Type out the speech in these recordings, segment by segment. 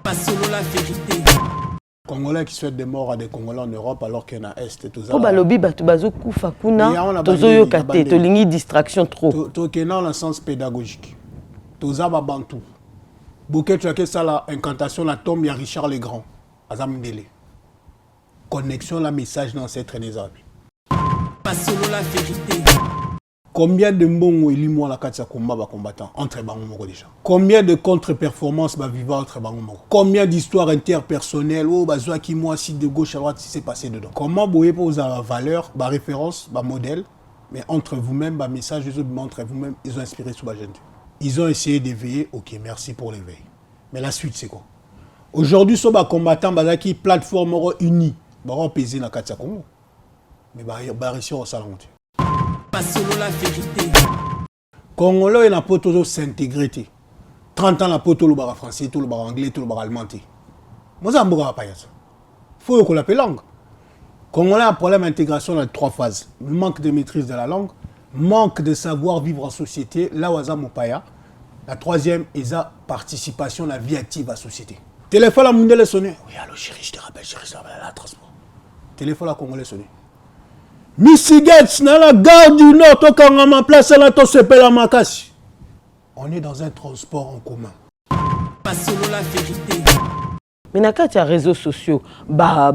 Pas solo la vérité. Congolais qui souhaitent des morts à des Congolais en Europe alors qu'il y en a Est et tout ça. Pour balobi batu bazo kufa kuna tozoyo kate to lingi distraction trop. To kena dans le sens pédagogique. Toza ba bantu. Bouquet tu as que ça la incantation la tombe ya Richard le Grand. Azamdele. Connexion la message dans cette renaissance. Pas solo la vérité. Combien de mbongo elimo la kati ya combat ba combattant entre bango moko déjà. Combien de contre-performances ba vivant entre bango moko. Combien d'histoires interpersonnelles oh bazwa ki moi si de gauche à droite si c'est passé dedans. Comment boyer pour vous avoir valeur, ba référence, ba modèle, mais entre vous-même ba message les autres entre vous-même ils ont inspiré sur ba gente. Ils ont essayé d'éveiller, OK, merci pour l'éveil. Mais la suite c'est quoi? Aujourd'hui so ba combattant bazaki plateforme unie, ba repéser na kati ya Congo. Mais ba réussir au salon. Pas solo la vérité. Congolais et la poto s'intégrer. 30 ans la poto le bar français, tout le bar anglais, tout le bar allemand. Moi ça me pas ça. Faut qu'on l'appelle langue. Congolais a un problème d'intégration dans les 3 phases. Manque de maîtrise de la langue, manque de savoir vivre en société, là où mopaya. La 3e est la participation à la vie active à la société. Téléphone à mondial sonné. Oui, allô chérie, je te rappelle, chérie, ça va la transport. Téléphone à Congolais sonné. Missigets dans la gare du Nord, on place là, la Makassi. On est dans un transport en commun. Pas solo la vérité. Mais na kati ya réseaux sociaux,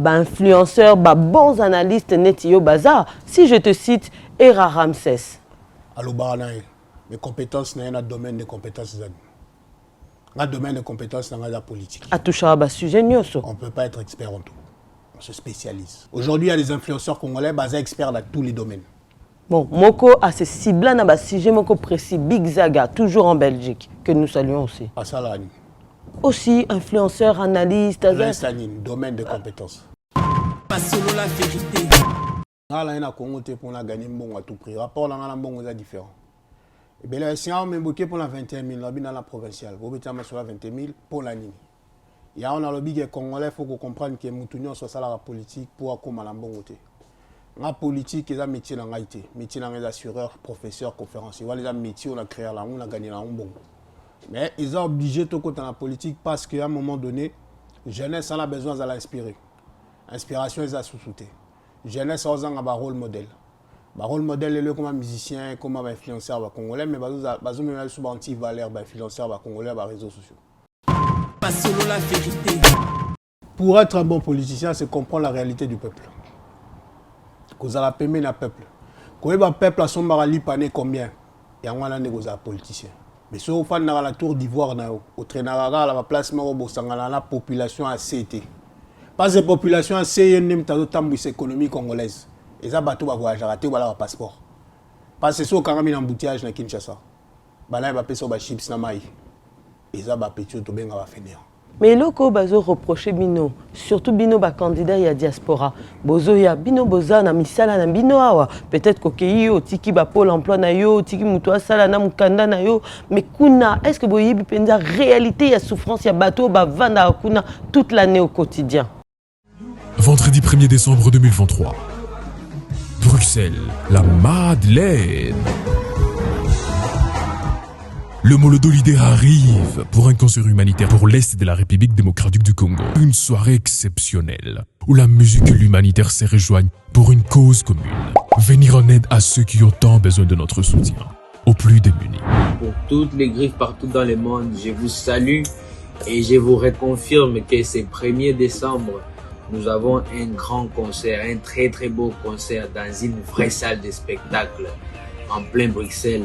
influenceurs, bons analystes net yo bazar. Si je te cite Era Ramsès. Allo baranae, mes compétences dans un domaine de compétences dans domaine de compétences dans la politique. A toucher ba sujet nyoso. On peut pas être expert en tout. On se spécialise. Aujourd'hui, il y a des influenceurs congolais basés experts dans tous les domaines. Bon, Moko a ce ciblé dans un sujet Moko précis, Big Zaga, toujours en Belgique, que nous saluons aussi. À Salani. Aussi, influenceur, analyste. Domaine de compétences. Pas solo la vérité. Là, il y a un Congo pour gagner bon à tout prix. Rapport là, on bon est différent. Et bien là, si on a bloqué pour la 21 000, là, dans la provinciale, vous mettez sur la 21 000 pour la ligne. Il y a un lobby congolais, il faut qu'on comprenne que nous sur la politique pour comment la bonne côté. La politique, c'est un métier dans l'IT. Métier dans les assureurs, professeurs, conférenciers. Voilà les métiers, on a créé là, on a gagné là, on bon. Mais ils sont obligés de côté dans la politique parce qu'à un moment donné, jeunesse a besoin de l'inspirer. Inspiration, ils ont sous-souté. Jeunesse a un rôle modèle. Le rôle modèle est comme un musicien, comme un influenceur congolais, mais ils ont souvent anti-valeur, influenceur congolais, les réseaux sociaux. Pas solo la vérité. Pour être un bon politicien, c'est comprendre la réalité du peuple. Vous allez payer le peuple. Quand le peuple a son marali pané combien? Et on a des politiciens. Mais si vous faites la tour d'Ivoire, au Trénaraga, la place la population a CT. Pas de population a CT, économie congolaise. Et ça, bateau va voyager, rater un passeport. Parce que si vous avez un embouteillage dans Kinshasa, il va payer sur les chips na mai. Et ça va péter tout bien va finir. Mais loko bazo reprocher bino, surtout bino ba candidat ya diaspora. Bozo ya bino boza na misala na bino awa. Peut-être kokeyi yo tiki ba pôle emploi na yo, tiki muto asala na mukanda na yo, mais kuna est-ce que boyebi penza réalité ya souffrance ya bateau ba vanda kuna toute l'année au quotidien. Vendredi 1er décembre 2023. Bruxelles, la Madeleine. Le Molodo Leader arrive pour un concert humanitaire pour l'Est de la République démocratique du Congo. Une soirée exceptionnelle où la musique et l'humanitaire se rejoignent pour une cause commune. Venir en aide à ceux qui ont tant besoin de notre soutien, aux plus démunis. Pour toutes les griffes partout dans le monde, je vous salue et je vous reconfirme que ce 1er décembre, nous avons un grand concert, un très très beau concert dans une vraie salle de spectacle en plein Bruxelles,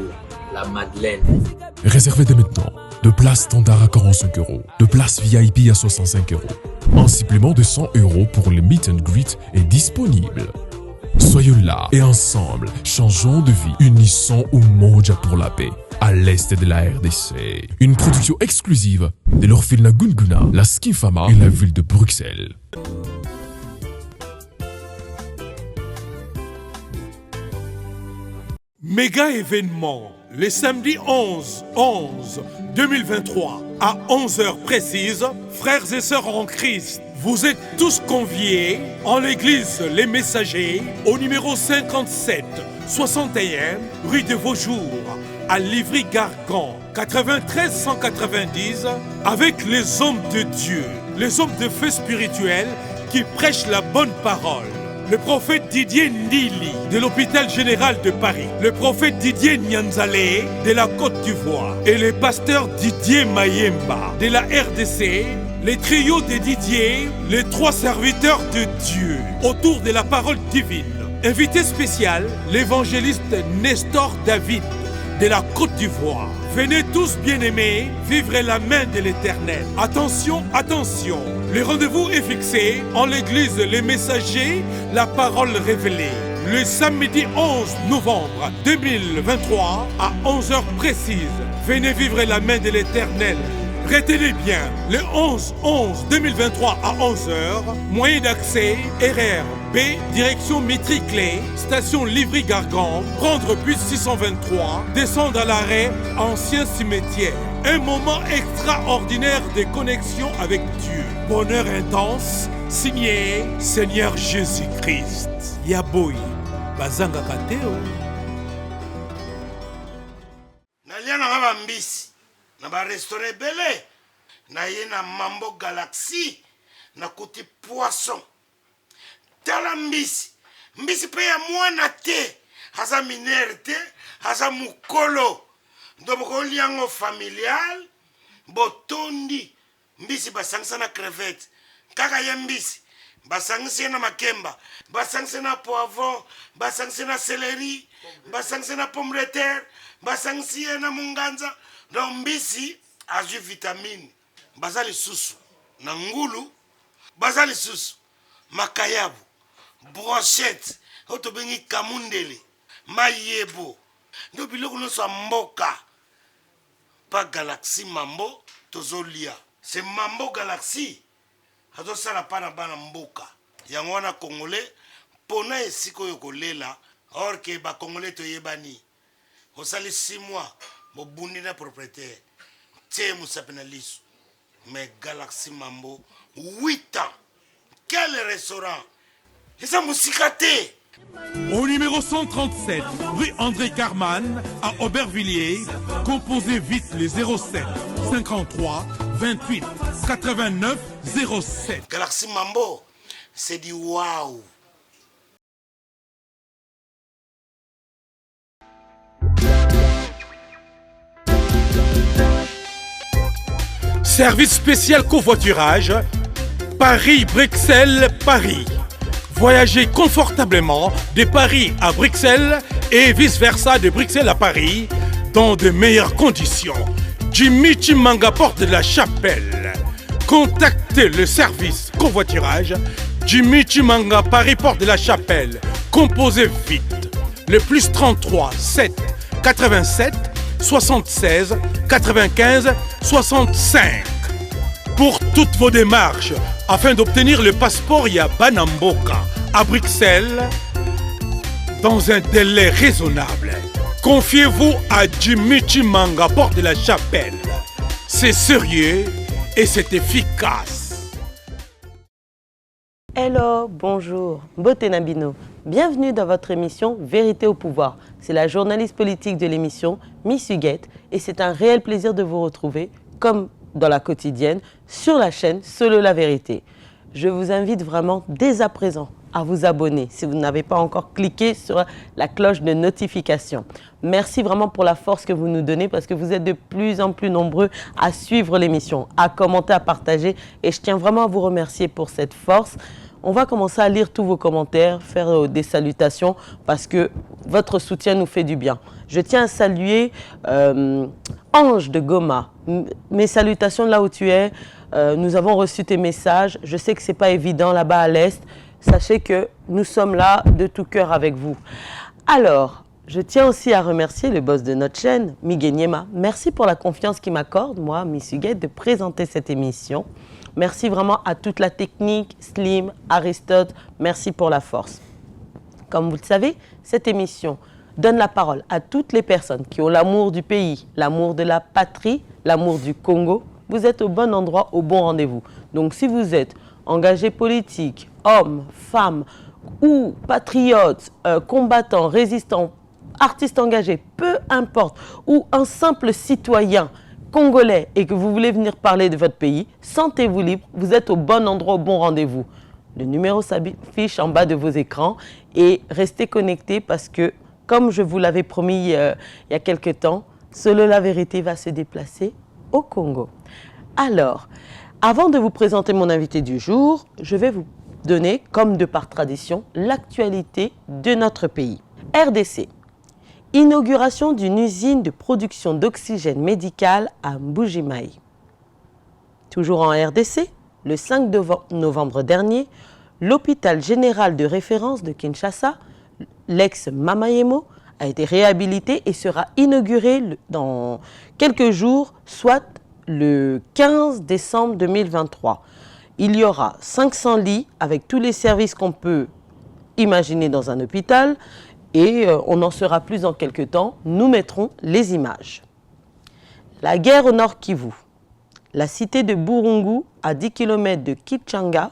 la Madeleine. Réservez dès maintenant. De places standard à 45 €, de places VIP à 65 €. Un supplément de 100 € pour le meet and greet est disponible. Soyons là et ensemble, changeons de vie, unissons Umoja pour la paix, à l'est de la RDC. Une production exclusive de l'Orphelina Gunguna, la Skifama et la ville de Bruxelles. Méga événement, le samedi 11/11/2023 à 11h précise, frères et sœurs en Christ, vous êtes tous conviés en l'église Les Messagers au numéro 57 61 rue de Vaujours, à Livry-Gargan, 93 190, avec les hommes de Dieu, les hommes de feu spirituel qui prêchent la bonne parole. Le prophète Didier Ndili de l'hôpital général de Paris, le prophète Didier Nyanzale de la Côte d'Ivoire et le pasteur Didier Mayemba de la RDC, les trios de Didier, les 3 serviteurs de Dieu autour de la parole divine. Invité spécial, l'évangéliste Nestor David de la Côte d'Ivoire. Venez tous bien-aimés vivre la main de l'Éternel. Attention, attention. Le rendez-vous est fixé en l'église Les Messagers, la parole révélée. Le samedi 11 novembre 2023 à 11h précises. Venez vivre la main de l'Éternel. Retenez bien, le 11-11-2023 à 11h, moyen d'accès RRB, direction Métriclé, station Livry-Gargan, prendre bus 623, descendre à l'arrêt Ancien Cimetière. Un moment extraordinaire de connexion avec Dieu. Bonheur intense, signé Seigneur Jésus-Christ. Yaboy, Bazanga Kateo. Naliana Mbisi. Na ba restaurant belé na ye na Mambo Galaxy na kuti poisson tala mbisi pe ya mwana te haza minere te haza mukolo ndoboko liango familial botondi mbisi basangisa na crevette kaka ya mbisi basangisa na makemba basangisa na poivron basangisa na céleri basangisa na pomme de terre basangisa na munganza. Donc mbisi azu vitamine bazali susu na ngulu bazali susu makayabu brochette oto bengi kamundele mayebo ndo biloko noso mboka pa Galaxy Mambo tozolia c'est Mambo Galaxy azo sala pana bana mboka yango wana congolais pona esiko yokolela or que ba congolais toyebani osali 6 mois bobundi na propriétaire tie musapena lisu mais Galaxy Mambo 8 ans quel restaurant eza musika te. Au numéro 137, rue André Carman, à Aubervilliers, composez vite les 07 53 28 89 07. Galaxy Mambo, c'est du waouh. Service spécial covoiturage, Paris-Bruxelles-Paris. Voyagez confortablement de Paris à Bruxelles et vice-versa de Bruxelles à Paris dans de meilleures conditions. Jimmy Chimanga, porte de la Chapelle. Contactez le service covoiturage Jimmy Chimanga, Paris, porte de la Chapelle. Composez vite. Le plus 33 7 87 76 95 65. Pour toutes vos démarches, afin d'obtenir le passeport Yabanamboka à Bruxelles, dans un délai raisonnable, confiez-vous à Jimmy Chimanga, porte de la Chapelle. C'est sérieux et c'est efficace. Hello, bonjour, Beauté Nabino. Bienvenue dans votre émission Vérité au pouvoir. C'est la journaliste politique de l'émission, Miss Huguette, et c'est un réel plaisir de vous retrouver, comme dans la quotidienne, sur la chaîne Solo la Vérité. Je vous invite vraiment dès à présent à vous abonner si vous n'avez pas encore cliqué sur la cloche de notification. Merci vraiment pour la force que vous nous donnez parce que vous êtes de plus en plus nombreux à suivre l'émission, à commenter, à partager et je tiens vraiment à vous remercier pour cette force. On va commencer à lire tous vos commentaires, faire des salutations parce que votre soutien nous fait du bien. Je tiens à saluer Ange de Goma. Mes salutations là où tu es. Nous avons reçu tes messages. Je sais que ce n'est pas évident là-bas à l'Est. Sachez que nous sommes là de tout cœur avec vous. Alors, je tiens aussi à remercier le boss de notre chaîne, Miguel Niema. Merci pour la confiance qu'il m'accorde, moi, Miss Huguette, de présenter cette émission. Merci vraiment à toute la technique, Slim, Aristote, merci pour la force. Comme vous le savez, cette émission donne la parole à toutes les personnes qui ont l'amour du pays, l'amour de la patrie, l'amour du Congo. Vous êtes au bon endroit, au bon rendez-vous. Donc si vous êtes engagé politique, homme, femme ou patriote, combattant, résistant, artiste engagé, peu importe, ou un simple citoyen congolais et que vous voulez venir parler de votre pays, sentez-vous libre, vous êtes au bon endroit, au bon rendez-vous. Le numéro s'affiche en bas de vos écrans et restez connectés parce que, comme je vous l'avais promis il y a quelque temps, Solo la vérité va se déplacer au Congo. Alors, avant de vous présenter mon invité du jour, je vais vous donner, comme de par tradition, l'actualité de notre pays. RDC. Inauguration d'une usine de production d'oxygène médical à Mbujimaï. Toujours en RDC, le 5 novembre dernier, l'hôpital général de référence de Kinshasa, l'ex-Mamayemo, a été réhabilité et sera inauguré dans quelques jours, soit le 15 décembre 2023. Il y aura 500 lits avec tous les services qu'on peut imaginer dans un hôpital et on en saura plus dans quelques temps. Nous mettrons les images. La guerre au nord Kivu. La cité de Burungu, à 10 km de Kichanga,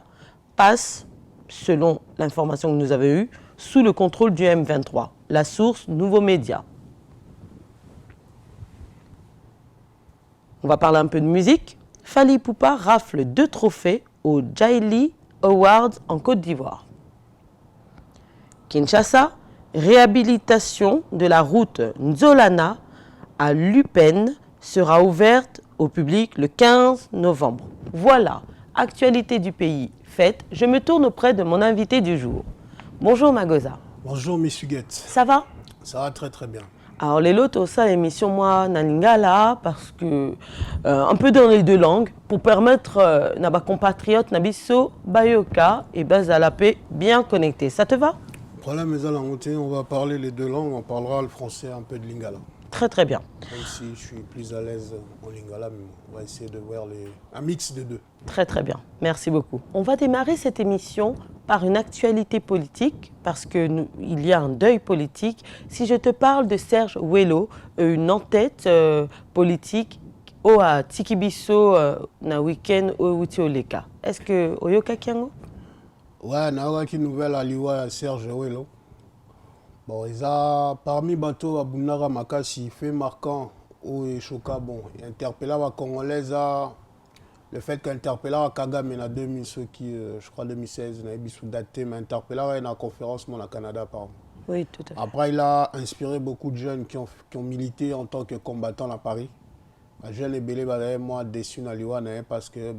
passe, selon l'information que nous avons eue, sous le contrôle du M23. La source, Nouveaux Médias. On va parler un peu de musique. Fally Ipupa rafle 2 trophées aux Jaili Awards en Côte d'Ivoire. Kinshasa, réhabilitation de la route Nzolana à Lupen sera ouverte au public le 15 novembre. Voilà, actualité du pays faite. Je me tourne auprès de mon invité du jour. Bonjour Magoza. Bonjour Miss Huguette. Ça va? Ça va très très bien. Alors les lots, ça émission moi Nalingala parce que un peu dans les 2 langues pour permettre à nos compatriotes Nabiso Bayoka et Bazalapé bien connectés. Ça te va? Problème est à la montée, on va parler les 2 langues, on parlera le français, un peu de lingala. Très très bien. Même si je suis plus à l'aise en lingala, mais on va essayer de voir un mix des 2. Très très bien, merci beaucoup. On va démarrer cette émission par une actualité politique, parce qu'il y a un deuil politique. Si je te parle de Serge Ouello, une en-tête politique à Tikibiso na week-end au Utioleka. Est-ce que Oyoka Kiango? Ouais, naoka nouvelle à Liwa Serge Ouello. Bon, ils ont parmi bateau à Bunara Makasi, fait marquant ou choquant, bon, interpellé à Congolaise le fait qu'interpellé à Kagame en 2000, je crois 2016, n'a pas daté, mais interpellé à une conférence au Canada, par exemple. Oui, tout à fait. Après, il a inspiré beaucoup de jeunes qui ont milité en tant que combattants à Paris. Les jeunes et belé, moi, déçu dans Liwa, parce que,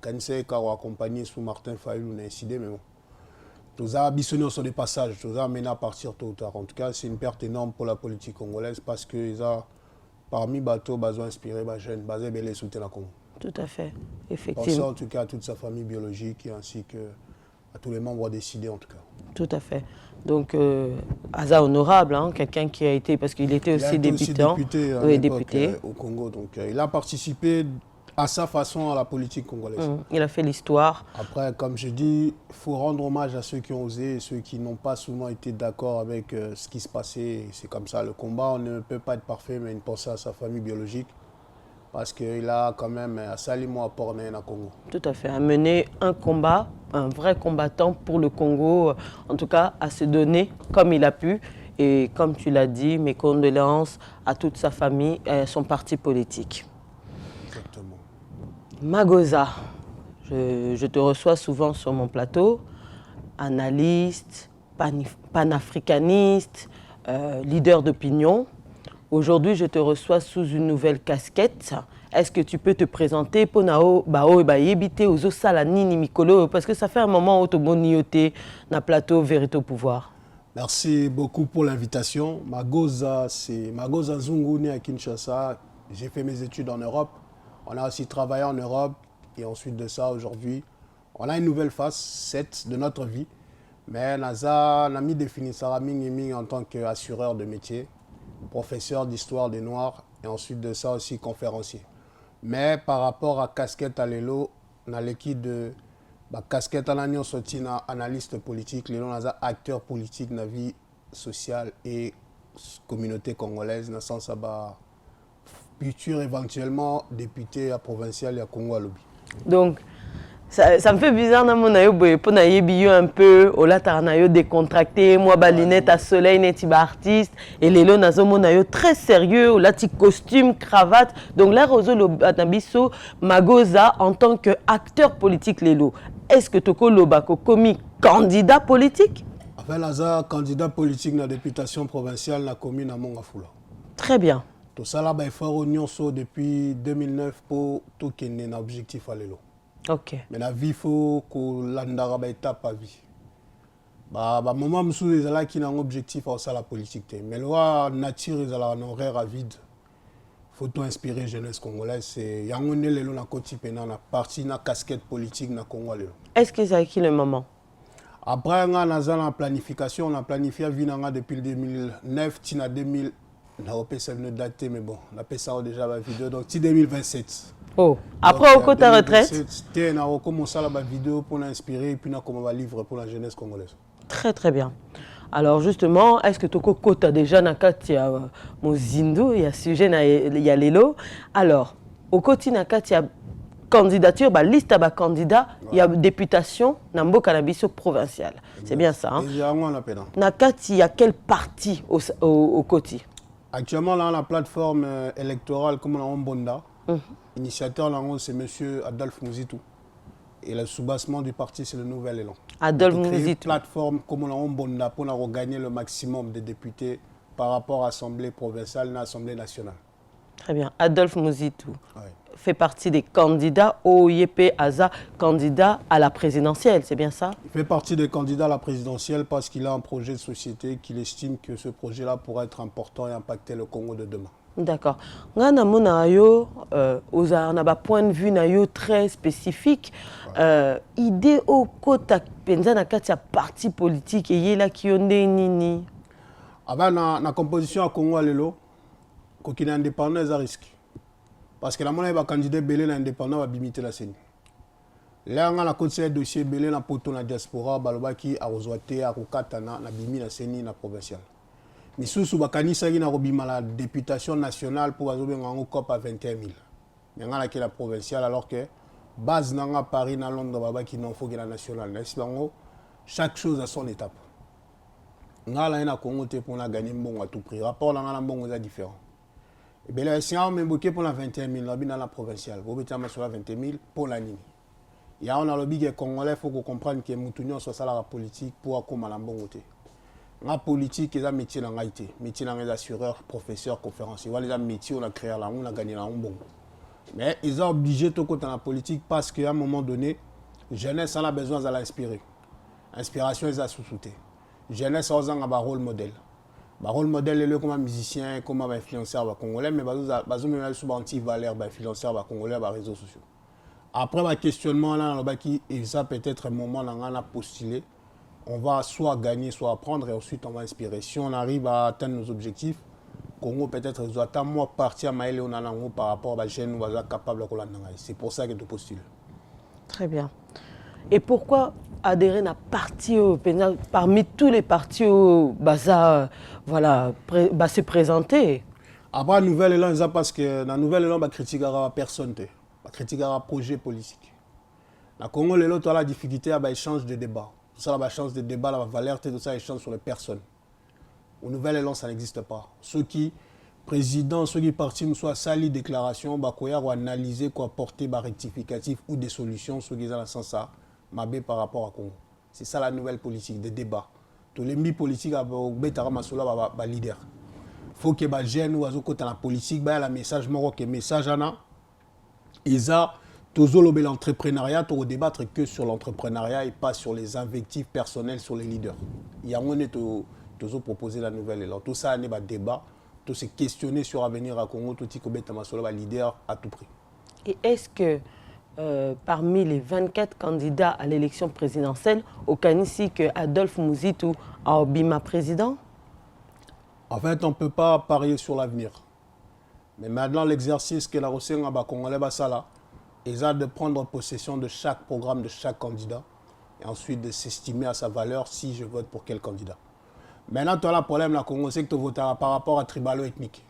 Kansei, qui a accompagné sous Martin Fayou, on a décidé, mais bon. Tous a abissonné sur des passages, tous a amené à partir tôt ou tard. En tout cas, c'est une perte énorme pour la politique congolaise parce qu'ils ont, parmi bateaux, inspiré les jeunes, basé belé soutien à Congo. Tout à fait, Pour effectivement. ça, en tout cas, à toute sa famille biologique ainsi qu'à tous les membres décidés, en tout cas. Tout à fait. Donc, Asa honorable, hein, quelqu'un qui a été, parce qu'il était aussi député, oui, député au Congo. Donc, il a participé à sa façon à la politique congolaise. Il a fait l'histoire. Après, comme je dis, il faut rendre hommage à ceux qui ont osé et ceux qui n'ont pas souvent été d'accord avec ce qui se passait. C'est comme ça, le combat, on ne peut pas être parfait, mais il pense à sa famille biologique. Parce qu'il a quand même un salimo à porter au Congo. Tout à fait, à mener un combat, un vrai combattant pour le Congo, en tout cas à se donner comme il a pu. Et comme tu l'as dit, mes condoléances à toute sa famille et à son parti politique. Exactement. Magoza, je te reçois souvent sur mon plateau, analyste, panafricaniste, leader d'opinion. Aujourd'hui, je te reçois sous une nouvelle casquette. Est-ce que tu peux te présenter pour éviter aux Osalanini Mikolo parce que ça fait un moment où tu es na plateau Vérité au pouvoir. Merci beaucoup pour l'invitation. Magoza, c'est Magoza Zungu, né à Kinshasa. J'ai fait mes études en Europe. On a aussi travaillé en Europe. Et ensuite de ça, aujourd'hui, on a une nouvelle phase, de notre vie. Mais Naza n'a mis défini ça en tant qu'assureur de métier, professeur d'histoire des Noirs et ensuite de ça aussi conférencier. Mais par rapport à casquette à l'élo, on a l'équipe de casquette à l'année, on a analyste politique, l'élo, on a acteur politique dans la vie sociale et communauté congolaise, dans le sens où futur éventuellement député à provincial et à Congo à Lobby. Donc, Ça me fait bizarre na mon ayo boye pour na yebi un peu au la tarnayo décontracté moi ba lunette à soleil neti ba artiste et lelo nazo mon ayo très sérieux au la ti costume cravate donc là rozo lo atabiso magoza en tant que acteur politique lelo est-ce que toko lobako komi candidat politique enfin laza candidat politique na députation provinciale na commune à Mongafula. Très bien. Tout ça là ba effort nyonso depuis 2009 pour tout kenne na objectif à lelo. Ok. Mais la vie, il faut que l'andara ba étape à vie. Bah moment où ils ont qui un objectif à ça la politique. Mais loi nature ils ont un horaire à vide. Faut tout inspirer jeunesse congolaise. C'est yangone le long na côté pénal na partie na casquette politique na Congo le. Est-ce que c'est qui le moment? Après on a la planification, on a planifié Vinanga depuis 2009 tina 2000. On a repéré ça une date mais bon, on a fait ça déjà la vidéo donc 2027. Oh, après au côté ta retraite? On a recommencé la vidéo pour l'inspirer et puis on a commencé à livre pour la jeunesse congolaise. Très très bien. Alors justement, est-ce que Toko Kota déjà nakati ya Mozindo, il y a sujet il y a lelo. Alors, au côté nakati ya candidature, bah liste à candidat, il y a députation Nambo Cannabis provincial. C'est bien ça hein? Nakati il y a quel parti au côté? Actuellement là la plateforme électorale comme on a Bonda. Initiateur c'est monsieur Adolphe Mouzitou. Et le soubassement du parti, c'est le Nouvel Élan. Adolphe Mouzitou. Une plateforme comme on a pour gagner le maximum de députés par rapport à l'Assemblée provinciale et à l'Assemblée nationale. Très bien. Adolphe Mouzitou fait partie des candidats au IEP ASA, candidat à la présidentielle, c'est bien ça? Il fait partie des candidats à la présidentielle parce qu'il a un projet de société qu'il estime que ce projet-là pourrait être important et impacter le Congo de demain. D'accord. Ngana mona yo oza na ba point de vue na yo très spécifique idée au kota penza na kati ya parti politique et yela kionde nini aba na composition à Congo lelo ko kina indépendance à risque parce que la mona ba candidat belé na indépendant va bimiter la scène là nga na côté dossier belé na poto na diaspora balobaki a ozwate a kokatana na bimi na scène na provincial. Misusu bakanisaki na kobima la députation nationale pour azobenga ngo COP à 21 000. Nyanga la la provinciale alors que base nanga Paris na Londres babaki non faut que la nationale. N'est-ce pas chaque chose à son étape. Ngala ina Congo te pour la gagner mbongo à tout prix. Rapport na mbongo est différent. Et bien là si on me bloqué pour la 21 000 là dans la provinciale. Vous mettez sur la 21 000 pour la nini. Il y a on a le big congolais faut qu'on comprenne que mutunyo soit ça la politique pour comme la mbongo te. La politique, c'est un métier dans l'IT. Métier dans les assureurs, professeurs, conférenciers. Voilà les métiers, on a créé là, on a gagné là, on bon. Mais ils sont obligés de côté dans la politique parce qu'à un moment donné, jeunesse a besoin de l'inspirer. Inspiration, ils ont sous-souté. Jeunesse a un rôle modèle. Le rôle modèle est comme un musicien, comme un influenceur congolais, mais ils ont souvent anti-valeur, influenceur congolais, les réseaux sociaux. Après, le questionnement, là, il a peut-être un moment où on a postulé. On va soit gagner, soit apprendre et ensuite on va inspirer. Si on arrive à atteindre nos objectifs, Congo peut-être doit moi partir à Maël par rapport à jeunes ou à capable de c'est pour ça que tu postules. Très bien. Et pourquoi adhérer à parti parmi tous les partis au Baza voilà se présenter? Après la nouvelle élan parce que la nouvelle élan va critiquer personne, va critiquer un projet politique. La Congo les autres a la difficulté à échange de débat. Ça la chance de débat, la valeur, tout ça échange sur les personnes. Au nouvel élan, ça n'existe pas. Ceux qui, président, ceux qui partis, soit sali déclaration, ou analyser, quoi porter, rectificatif ou des solutions, ceux qui ont le sens ça, par rapport à Congo. C'est ça la nouvelle politique, des débats. Tous les mi politiques, ba leader. Faut que les jeunes ou côté la politique, la message que message ils ont toujours l'entrepreneuriat, pour débattre que sur l'entrepreneuriat et pas sur les invectives personnelles sur les leaders. Il y a toujours proposé la nouvelle élan. Tout ça, il y a un débat, tout se questionner sur l'avenir à Congo, tout le leader à tout prix. Et est-ce que parmi les 24 candidats à l'élection présidentielle, aucun ici que Adolphe Mouzitou a obima président? En fait, on ne peut pas parier sur l'avenir. Mais maintenant, l'exercice que la Russie a Congolais Basala, ils ont de prendre possession de chaque programme de chaque candidat et ensuite de s'estimer à sa valeur si je vote pour quel candidat. Maintenant, tu as le problème, la Congo, c'est que tu voteras par rapport à tribalo-ethnique.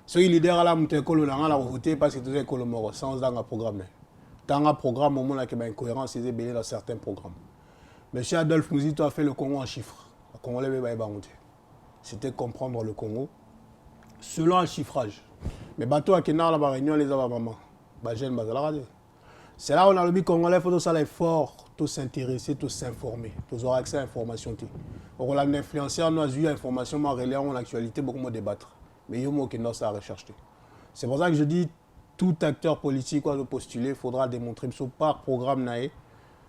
Ceux qui leader à la Moutekolo, on a voté parce que tu es Kolomoro, sans un programme. Tant un programme, au moins, il y a une incohérence dans certains programmes. Monsieur Adolphe Mouzito a fait le Congo en chiffres. Le Congolais, c'était comprendre le Congo selon un chiffrage. Mais bateau à Kenya, la réunion, les maman. C'est là où on a le Congolais, il faut faire l'effort, tout s'intéresser, tout s'informer, tout avoir accès à l'information. On a l'influenceur, on a eu l'information, on a en actualité, beaucoup de débattre. Mais il y a qui n'a ça à rechercher. C'est pour ça que je dis, tout acteur politique qui doit postuler, il faudra démontrer par programme.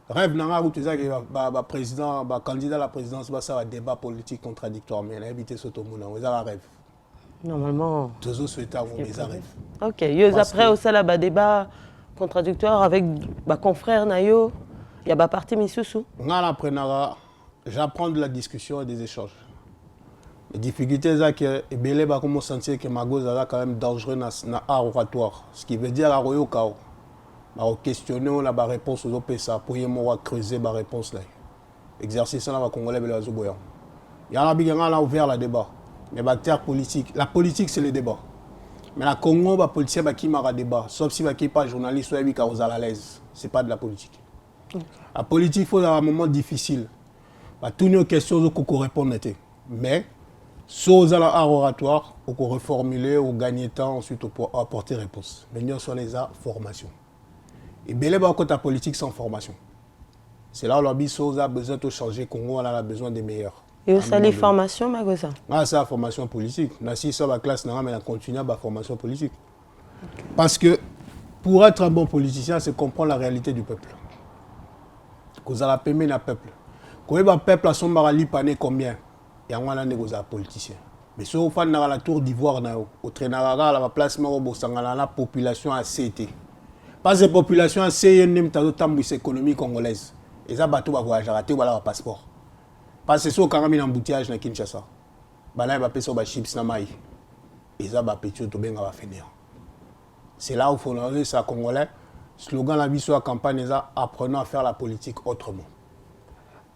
Rêve n'a où tu sais que président, candidat à la présidence, ça va débat politique contradictoire, mais il a évité ce tout le monde. On a rêve. Normalement. Tous souhaitent avoir des rêves. Ok. Après, au sein débat contradictoire avec confrère Nayo, il y a parti Missoussou. J'apprends de la discussion et des échanges. Les difficultés, c'est que Ebele va comme sentir que Mago est quand même dangereux dans l'art oratoire. Ce qui veut dire que Kao. On va questionner la réponse aux OPSA pour creuser la réponse. L'exercice là va Congolais et les Oboyans. Il y a un ouvert le débat. Mais l'acteur politique, la politique c'est le débat. Mais la Congo, les politiciens qui m'a débat, sauf si qui pas journaliste ou qui est à l'aise, c'est pas de la politique. La politique, il faut dans un moment difficile. Toutes nos questions qu'on répond mais soit aux l'art oratoire, on peut reformuler, ou gagner temps, ensuite on peut apporter réponse. Mais nous sommes les formations. Et bien, la politique sans formation. C'est là où l'on a besoin de changer. Congo, on a besoin des meilleurs. Et ça, les formations, Magosa? Ah, c'est la formation politique. Si ça va classe, mais on continue à la formation politique. Parce que pour être un bon politicien, c'est comprendre la réalité du peuple. Vous avez payé le peuple. Quand le peuple a son marali pané combien? Et on a des politiciens. Mais si on fait la tour d'ivoire, au traînara, la place, la population a CT. Pas de population a CT économie congolaise. Et ça, bateau va voyager, voilà le passeport. Parce que si on a un embouteillage à Kinshasa, il va appeler ça chips na mai. Et ça va péter tout bien va finir. C'est là où il faut lancer ça congolais. Slogan la vie sur la campagne, apprenons à faire la politique autrement.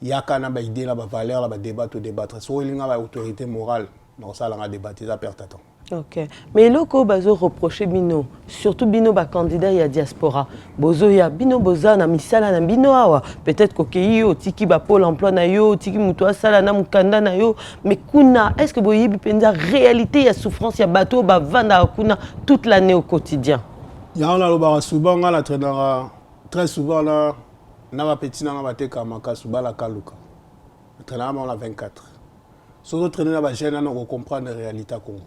Il y a quand même des idées, des valeurs, des débats, tout débattre. Si il y a une autorité morale, dans ça, on a débattu, ça perd temps. Ok. Mais loko bazo reprocher bino, surtout bino candidat ya diaspora. Bozo ya bino boza na misala na bino awa. Peut-être que yo tiki ba pôle emploi na yo, tiki muto sala na mukanda na yo, mais kuna est-ce que boyebi penza réalité ya souffrance ya bateau ba vanda kuna toute l'année au quotidien. Ya on a le bar souvent on la traînera très souvent là na ba petit na ba teka makasu bala kaluka. Traînera on la 24. Sur notre traîner na ba jeune on comprendre la réalité Congo.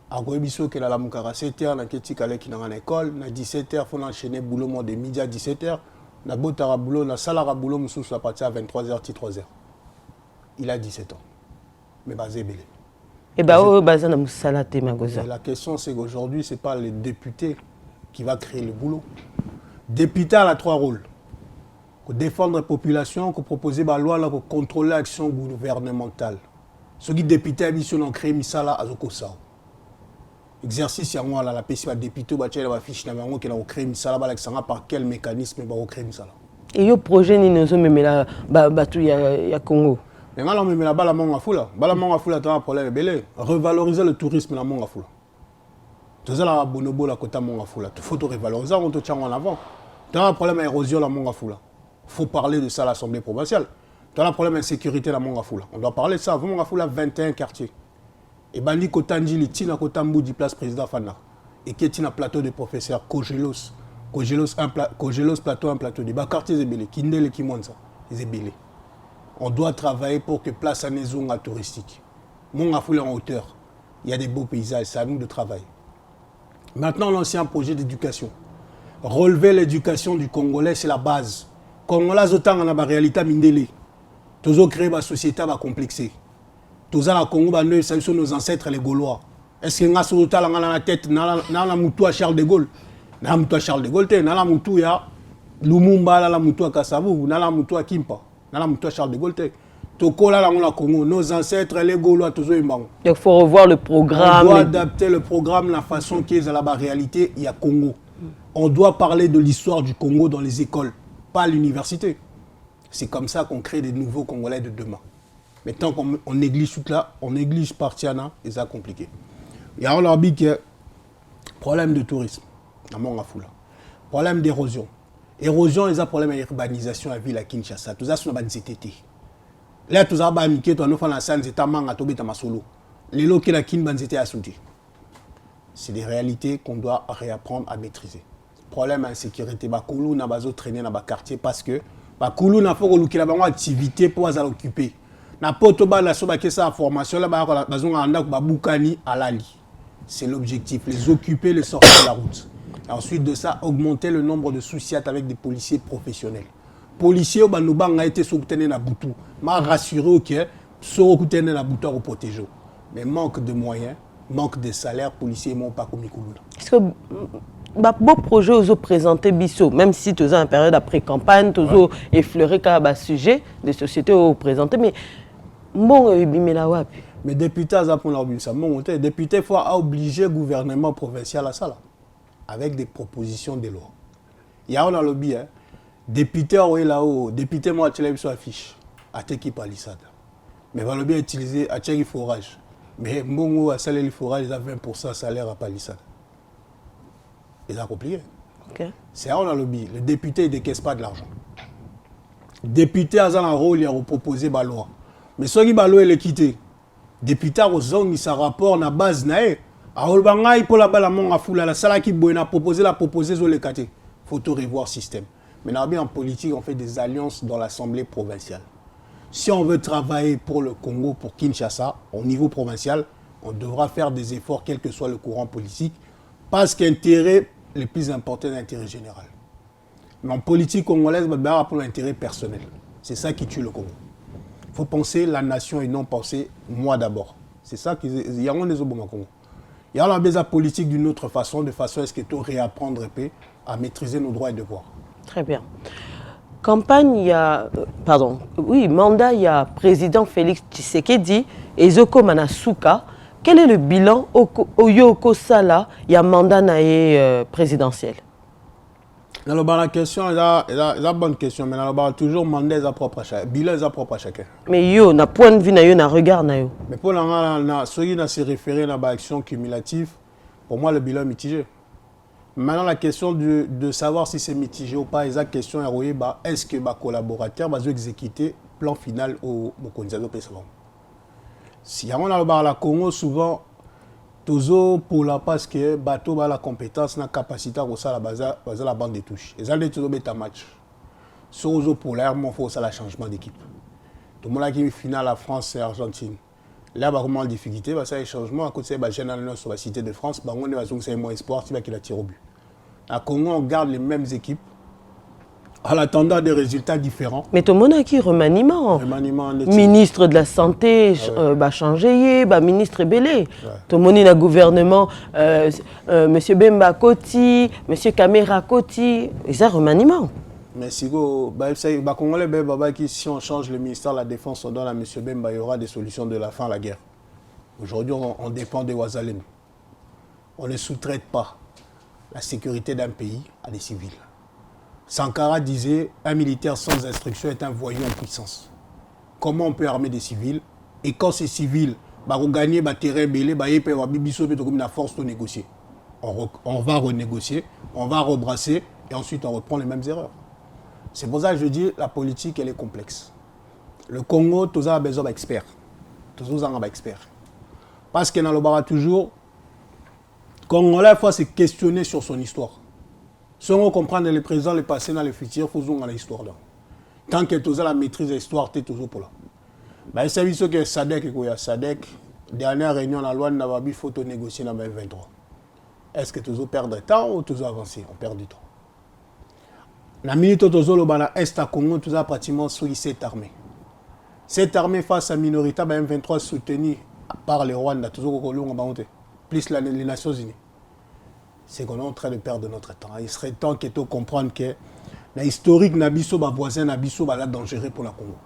À Goebiso, qui est la Moukara, 7h, na Ketikale qui est dans l'école, na 17h, il faut enchaîner boulot de midi à 17h, na Botara boulot, na Salara boulot, nous sommes à partir à 23h, 3h. Il a 17 ans. Mais basé belé. Et bah, oh, basé na Moussalate, Magosa. La question, c'est qu'aujourd'hui, ce n'est pas le député qui va créer le boulot. Député a 3 rôles. Défendre la population, proposer la loi pour contrôler l'action gouvernementale. Ceux qui députés ont créé Misala à Zokosao. Exercice y a la PCA député va fiche na bango qui a créé misala ba par quel mécanisme va créer misala et yo projet ni nozo memela batu ya Congo mais ngala memela bala monga fula ta problème belé revaloriser le tourisme na monga fula toza la bonobo la kota monga fula il faut revaloriser on te tient en avant dans un problème érosion la monga fula faut parler de ça à l'Assemblée provinciale dans un problème insécurité la monga fula on doit parler de ça monga fula 21 quartiers. Et Bandi Kotanjili, Tina Kotambu du place président Fana. Et qui est un plateau de professeurs Kogelos. Kogelos plateau, un plateau de quartier Zébélé. Kindele Kimonza. Zébélé. On doit travailler pour que place à Nezonga touristique. Mon Afoula en hauteur. Il y a des beaux paysages, c'est à nous de travailler. Maintenant, l'ancien projet d'éducation. Relever l'éducation du Congolais, c'est la base. Congolais, autant en a la réalité mindélé. Toujours créer ma société va complexer. Tous à Congo, sont nos ancêtres les Gaulois. Est-ce que nous avons dans la tête, dans moutou à Charles de Gaulle? Dans la moutou à Charles de Gaulle, dans la moutou à Lumumba, dans la moutou à Kassavou, dans la moutou à Kimpa, dans la moutou à Charles de Gaulle. Tokola dans la Congo, nos ancêtres les Gaulois, toujours ils Donc il faut revoir le programme. On doit adapter le programme, la façon qui est à la réalité, il y a Congo. On doit parler de l'histoire du Congo dans les écoles, pas à l'université. C'est comme ça qu'on crée des nouveaux Congolais de demain. Mais tant qu'on néglige tout là, on néglige Partiana, et ça compliqué. Il y a un problème de tourisme, problème d'érosion, Érosion, ils ont problème avec l'urbanisation à la ville à Kinshasa. Tout ça, c'est une CTT. Là, tout ça, c'est c'est des réalités qu'on doit réapprendre à maîtriser. Problème d'insécurité, Bakoulou n'a pas traîné dans le quartier parce que Bakoulou n'a pas une activité pour l'occuper. Na potoba la soba que sa formation là ba bazonga anda ba bukani alali. C'est l'objectif, les occuper, les sortir de la route. Et ensuite de ça, augmenter le nombre de souciats avec des policiers professionnels. Policiers au banobang a été soutenu na butu. M'a rassuré que soutenu na butu au protéger. Mais manque de moyens, manque de salaire, policiers m'ont pas commis Kouloula. Est-ce que beau projet aux présenté biso même si tu as une période après campagne tu as effleuré un sujet des sociétés au présenté mais bon bimela wapi mais député a pour l'obligation mon député faut obliger le gouvernement provincial à ça là avec des propositions de loi il y a on a lobby hein député là-haut député moi tu l'as sur affiche à qui palissade mais va le bien utiliser à check forage mais bon à salaire le forage à 20% salaire à palissade. Ils ont compliqué. Okay. C'est là on a lobby. Le député ne décaisse pas de l'argent. Le député a un rôle, il a proposé la loi. Mais ceux qui ont loi, il est quitté. Le député a un rapport à base. Il pour la balle à foule, la salle qui a proposé la proposer sur le quartier. Il faut tout revoir le système. Mais en politique, on fait des alliances dans l'Assemblée provinciale. Si on veut travailler pour le Congo, pour Kinshasa, au niveau provincial, on devra faire des efforts, quel que soit le courant politique, parce qu'intérêt le plus important est l'intérêt général. Mais en politique congolaise, on va pour l'intérêt personnel. C'est ça qui tue le Congo. Il faut penser la nation et non penser moi d'abord. C'est ça qu'il y a des au Congo. Il y a la besoin politique d'une autre façon, de façon à ce que tu réapprendre à maîtriser nos droits et devoirs. Très bien. Campagne, il y a, mandat, il y a président Félix Tshisekedi et Zoko Manasuka. Quel est le bilan au Yoko Sala, il y a mandat présidentiel? La question, c'est une bonne question, mais toujours mandat est propre à chacun. Bilan est propre à chacun. Mais yo, na point de vue, na regard na yo. Mais pour ceux qui se référé à l'action cumulative, pour moi le bilan est mitigé. Maintenant la question de savoir si c'est mitigé ou pas, la question est est-ce que les collaborateurs vont exécuter le plan final au Mokonzado Pesavon? Si on a le Congo, souvent, toujours pour la parce que bateau a la compétence, la capacité à faire la bande de touche. Et ça, c'est un match. Sur les polaires, il faut faire le changement d'équipe. Tout le monde qui est final à France et Argentine. Là, il y a vraiment des difficultés. Ça, les changements, à côté de la génération sur la Cité de France, on a moins espoir qui va tirer au but. À Congo, on garde les mêmes équipes. En attendant des résultats différents. Mais tout le monde a qui remaniement. Ministre de la Santé va changer, ministre Belé. Tout le monde a gouvernement, M. Bemba Koti, M. Kamera Koti, ils ont remaniement. Mais si on change le ministère de la Défense, on donne à M. Bemba, il y aura des solutions de la fin à la guerre. Aujourd'hui, on dépend des Ouazalem. On ne sous-traite pas la sécurité d'un pays à des civils. Sankara disait un militaire sans instruction est un voyou en puissance. Comment on peut armer des civils? Et quand ces civils vont gagner le terrain belé, ils peuvent avoir la force de négocier. On va renégocier, on va rebrasser et ensuite on reprend les mêmes erreurs. C'est pour ça que je dis la politique elle est complexe. Le Congo, tout ça a besoin d'experts. Tout ça a experts. Parce que dans le bar toujours, le Congolais, il faut se questionner sur son histoire. Si on comprend le présent, le passé, dans le futur, il faut jouer dans l'histoire. Tant que tu as la maîtrise de l'histoire, tu es toujours pour là. C'est ce que SADC, dernière réunion dans la loi, il faut négocier dans 2023. Est-ce que tu as perdu du temps ou tu as avancé? On perd du temps. La minute où tu as l'Est à Congo, tu as pratiquement cette armée. Cette armée face à la minorité, M23 soutenue par les Rwandais, plus les Nations Unies. C'est qu'on est en train de perdre notre temps. Il serait temps que tu comprennes que l'historique Nabiso, voisin Nabiso, va dangereux pour la Congo.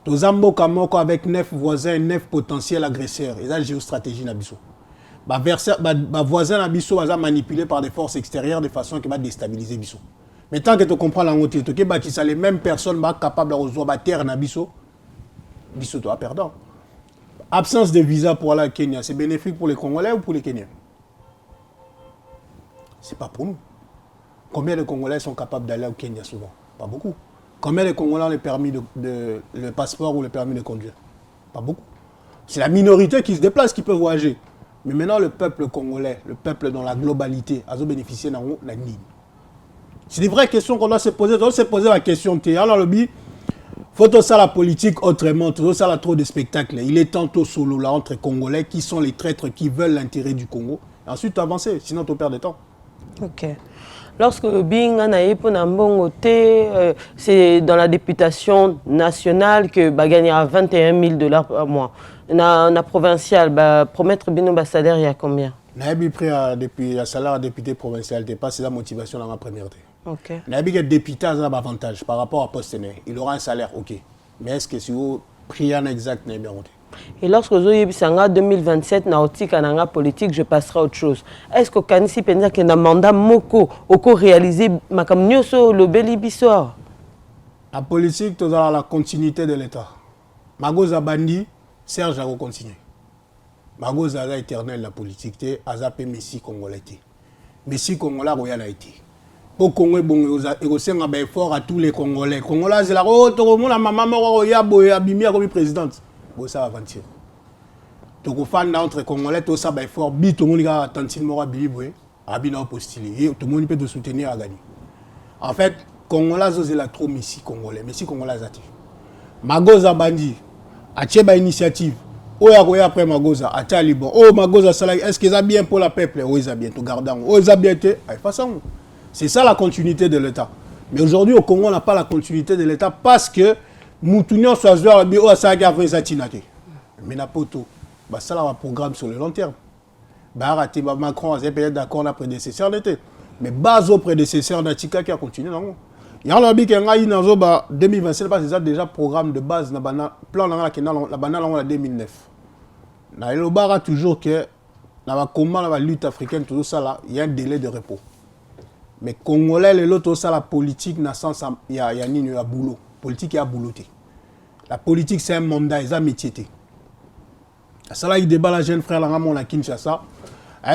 Tous ambo kamoko avec 9 voisins, 9 potentiels agresseurs. Et ça, la géostratégie Nabiso. Voisin Nabiso va manipulé par des forces extérieures de façon qui va déstabiliser Biso. Mais tant que tu comprends la moitié, tu sais les mêmes personnes capables de rejoindre la terre Nabiso, Biso doit perdre. Absence de visa pour aller au Kenya, c'est bénéfique pour les Congolais ou pour les Kenyans? C'est pas pour nous. Combien de Congolais sont capables d'aller au Kenya souvent? Pas beaucoup. Combien de Congolais ont le passeport ou le permis de conduire? Pas beaucoup. C'est la minorité qui se déplace qui peut voyager. Mais maintenant, le peuple congolais, le peuple dans la globalité, a bénéficié de la ligne. C'est des vraies questions qu'on doit se poser. On doit se poser la question. Alors, le but, faut tout ça la politique autrement. Tout ça, trop de spectacles. Il est tantôt solo là entre Congolais qui sont les traîtres qui veulent l'intérêt du Congo. Et ensuite, avancer. Sinon, tu perds de temps. Ok. Lorsque Binga c'est dans la députation nationale que gagnera 21 000 $ par mois. Na provincial, promettre Bino ambassadeur, il y a combien? Nabi pris depuis le salaire député provincial, c'est la motivation dans ma première. Ok. Nabi est député a un avantage par rapport à poste. Il aura un salaire, ok. Mais est-ce que si vous priez en exact, n'est bien monté? Et lorsque vous avez 2027, na politique, je passerai à autre chose. Est-ce que Kanisi pensa que na mandat moko oko réalisé makam nyoso le beli bisoir? La politique, tu as la continuité de l'État. Magoza Bandi, Serge a continué. Magoza a éternel la politique, Azapé Messi Congolais. Messi Congolais a été. Pour Congo, il y a un effort à tous les Congolais. Congolais, c'est la maman, il y a un présidente. Ça aventure. Donc au fan entre Congolais tout ça ba fort bi tout le monde a attentif mora bibi abina postulé tout le monde peut te soutenir à gagner. En fait Congolais c'est la trop Messi Congolais zati. Magoza bandi a tcheba initiative. Oya koya après Magoza a talibon. Oh Magoza ça est-ce que ça bien pour la peuple? Oui ça bien tout gardant. Oh ça bien té façon. C'est ça la continuité de l'État. Mais aujourd'hui au Congo on n'a pas la continuité de l'État parce que Moutunion soit joueur bio à sa gare Zatinate. Mais n'importe ça là un programme sur le long terme. Raté Macron a peut-être d'accord la prédécesseur d'été. Mais base au prédécesseur d'Atika qui a continué non. Il y a un lobby qui a eu dans 2027 parce que déjà programme de base na plan dans la banane en 2009. Na le bara toujours que na comment la lutte africaine tout ça là, il y a un délai de repos. Mais Congolais les l'autre ça la politique na sens il y a ni il y a boulot. Politique a bouloté. La politique c'est un mandat, c'est un métier. Ça là il débat la jeune frère là mon la Kinshasa.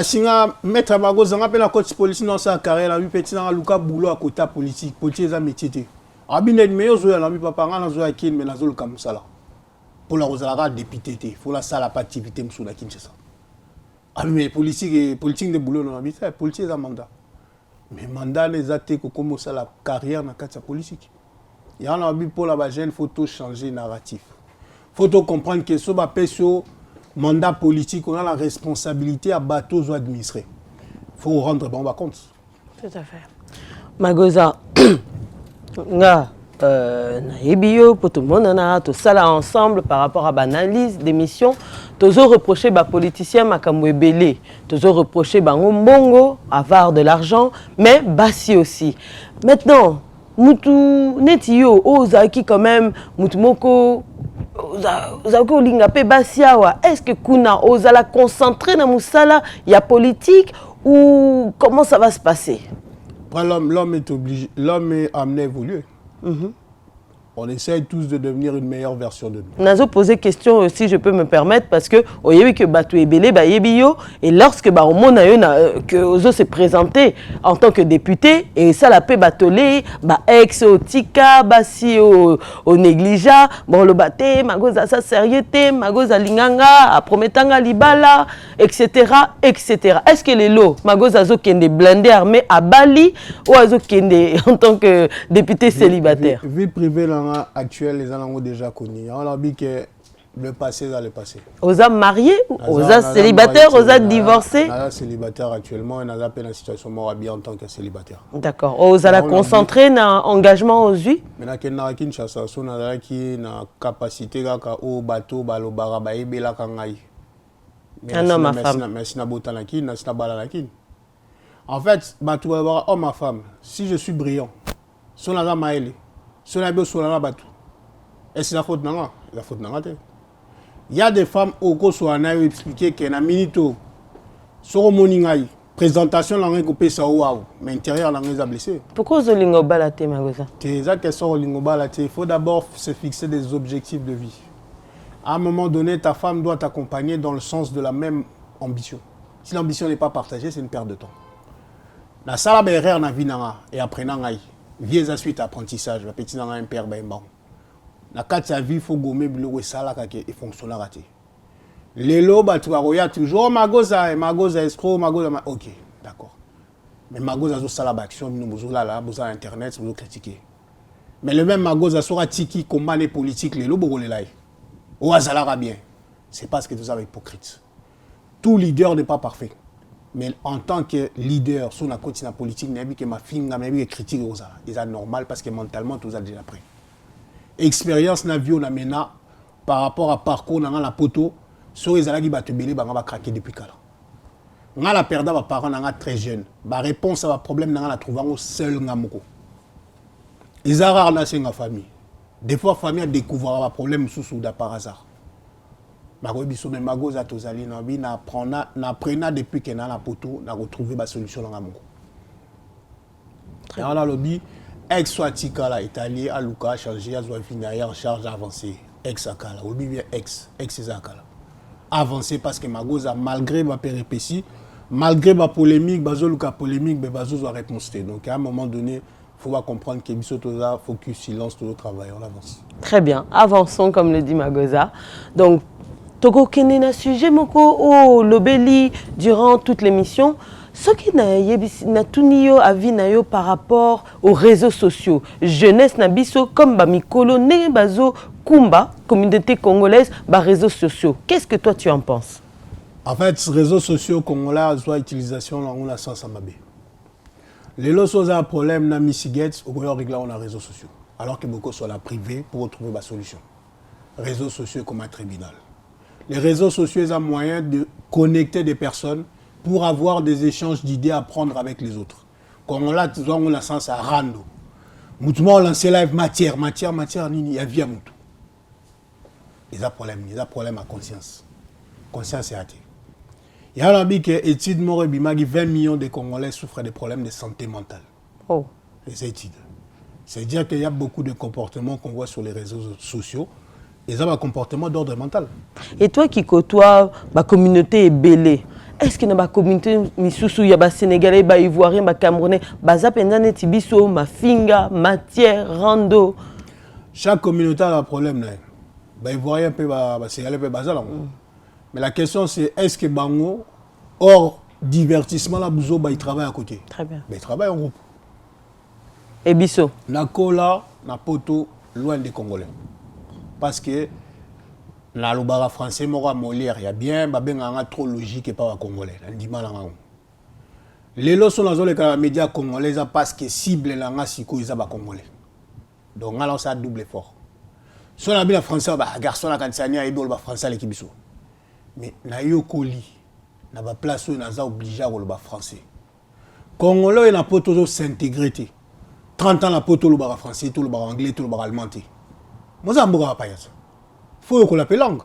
Singa maître Magoza appelle la coach politique dans sa carrière la petit dans Luka boulot à côté politique, politique c'est un métier. Abinet meilleur joueur la papa na joueur kin mais na zolo comme ça là. Pour la Rosalara député, faut la salle à activité sur la Kinshasa. Ah mais politique de boulot non habité, politique c'est un mandat. Mais mandat les athées que comme ça la carrière dans la politique. Il y a un pour la jeune, il faut tout changer narratif. Il faut tout comprendre que ce mandat politique, on a la responsabilité à bateaux administrer. Il faut rendre bon compte. Tout à fait. Magoza, nga naebio pour tout le monde on a tout ça là ensemble par rapport à l'analyse des missions. Toujours reprocher les politiciens makambo ebele, toujours reprocher bango mbongo avoir de l'argent, mais basi aussi. Maintenant mutu neti yo ozaki quand même mutu moko ozaki olinga pe basiawa. Est-ce que kuna ozala concentré na musala ya politique ou comment ça va se passer? L'homme est obligé, l'homme est amené à évoluer. On essaye tous de devenir une meilleure version de nous. Nazo poser question si je peux me permettre parce que oyebi que batu ebele ba yebio et lorsque ba omona yo que ozo se présenter en tant que député et ça la paix batolé ba ex au tika ba si au négligea bon le baté Magoza ça sérieuté Magoza linganga a prometanga libala etc. Est-ce que les lots Magoza zo kende blindé armé à Bali ou azo kende en tant que député célibataire? Vie privée là actuel, les gens l'ont déjà connu. On a dit que le passé dans le passé. Aux hommes mariés, aux hommes célibataires, aux hommes divorcés. On célibataire actuellement, on a la peine en situation mort habillée en tant que célibataire. D'accord. Aux la concentrer dans l'engagement aux yeux. Maintenant, qu'on a Kinshasa, on a qui na capacité kaka au bateau balo baraba ebela kangai. Un homme à femme. Mais si na botana ki, na si na balana ki. En fait, bateau homme à femme. Si je suis brillant, si on a maëlé. Si on a besoin de battre, est-ce la faute n'a la faute n'a pas. Il y a des femmes au cours où on a expliqué qu'il y a un minito sur le présentation langue coupé ça waouh mais intérieur langue a blessé. Pourquoi vous lingo balaté Magoza? C'est ça que sur lingo balaté. Il faut d'abord se fixer des objectifs de vie. À un moment donné, ta femme doit t'accompagner dans le sens de la même ambition. Si l'ambition n'est pas partagée, c'est une perte de temps. La salle erreur na vie nanga et après nangai. Vieux à suite apprentissage, la petite nanga un père ben bon. La carte sa vie faut gommer bilo sala kake et fonctionner raté. Les lobes tu vas toujours magoza escroc magoza OK, d'accord. Mais magoza zo sala action nous besoin là besoin internet nous critiquer. Mais le même magoza sera tiki combat les politiques les lobes rolé là. Ou azala bien. C'est parce que vous avez hypocrite. Tout leader n'est pas parfait. Mais en tant que leader sur la continent politique, il y a que ma fille a critique aux gens. C'est normal parce que mentalement, tout ça déjà prêt. Expérience na vie on a maintenant par rapport à parcours dans la poto, sur les gens qui battent belé, bah on va craquer depuis quand. On a la perdre ma parents on très jeune. Bah réponse à un problème on la trouver au seul ngamoko. Ils ont rare dans la famille. Des fois famille a découvert un problème sous par hasard. Magoy biso me magoza tozali na bi na prena depuis que na la poto na retrouver ba solution dans ngamoko. Très bien. On a lobby ex soit tikala italien à Luca changer à Zoafina en charge avancer ex akala ou bien ex akala. Avancer parce que magoza malgré ma péripétie, malgré ma polémique, bazo Luca polémique, mais bazo doit réponse. Donc à un moment donné, faut pas comprendre que biso toza focus silence tout le travail on avance. Très bien, avançons comme le dit Magoza. Donc Togo Kenena sujet moko o lobeli durant toute l'émission. Ce qui n'a tout niyo avis nayo par rapport aux réseaux sociaux. Jeunesse nabiso comme bamikolo ne bazo kumba communauté congolaise ba réseaux sociaux. Qu'est-ce que toi tu en penses? En fait, les réseaux sociaux congolais soit utilisation on la sens amabe. Les lots sont un problème na misigets au régler on a réseaux sociaux. Alors que beaucoup sont la privée pour retrouver la solution. Réseaux sociaux comme un tribunal. Les réseaux sociaux ont un moyen de connecter des personnes pour avoir des échanges d'idées à prendre avec les autres. Comme on a sens à rando. Moutouma on lance live matière, il y a vie à moutou. Il y a problème à conscience. Conscience est athée. Il y a un que étude Morebimagi 20 millions de Congolais souffrent de problèmes de santé mentale. Oh. Les études. C'est-à-dire qu'il y a beaucoup de comportements qu'on voit sur les réseaux sociaux. Ils ont un comportement d'ordre mental. Et toi qui côtoies la communauté belée, est-ce que dans la communauté misusu il y a des Sénégalais, des Ivoiriens, des Camerounais, baza pendane tibiso, ma finga, matière, rando. Chaque communauté a un problème. Les Ivoiriens peuvent Sénégalais peuvent baza. Mais la question c'est est-ce que bango hors divertissement la bouzo ils travaillent à côté. Très bien. Mais ils travaillent en groupe. Et biso. Nakola, na poto loin des Congolais. Parce que la lobara français mora Molière, il y a bien trop logique et pas congolais. Les lots sont dans les médias congolais parce que cible la siko ils ba congolais. Donc alors ça double effort. Si on a bien français garçon la Tanzania idole ba français l'équipe biso. Mais na yo koli na ba place où na obligé à le français. Congolais na poto s'intégrer. 30 ans la poto le ba français, tout le ba anglais, tout le ba allemand. Moi, il faut qu'on l'appelle langue.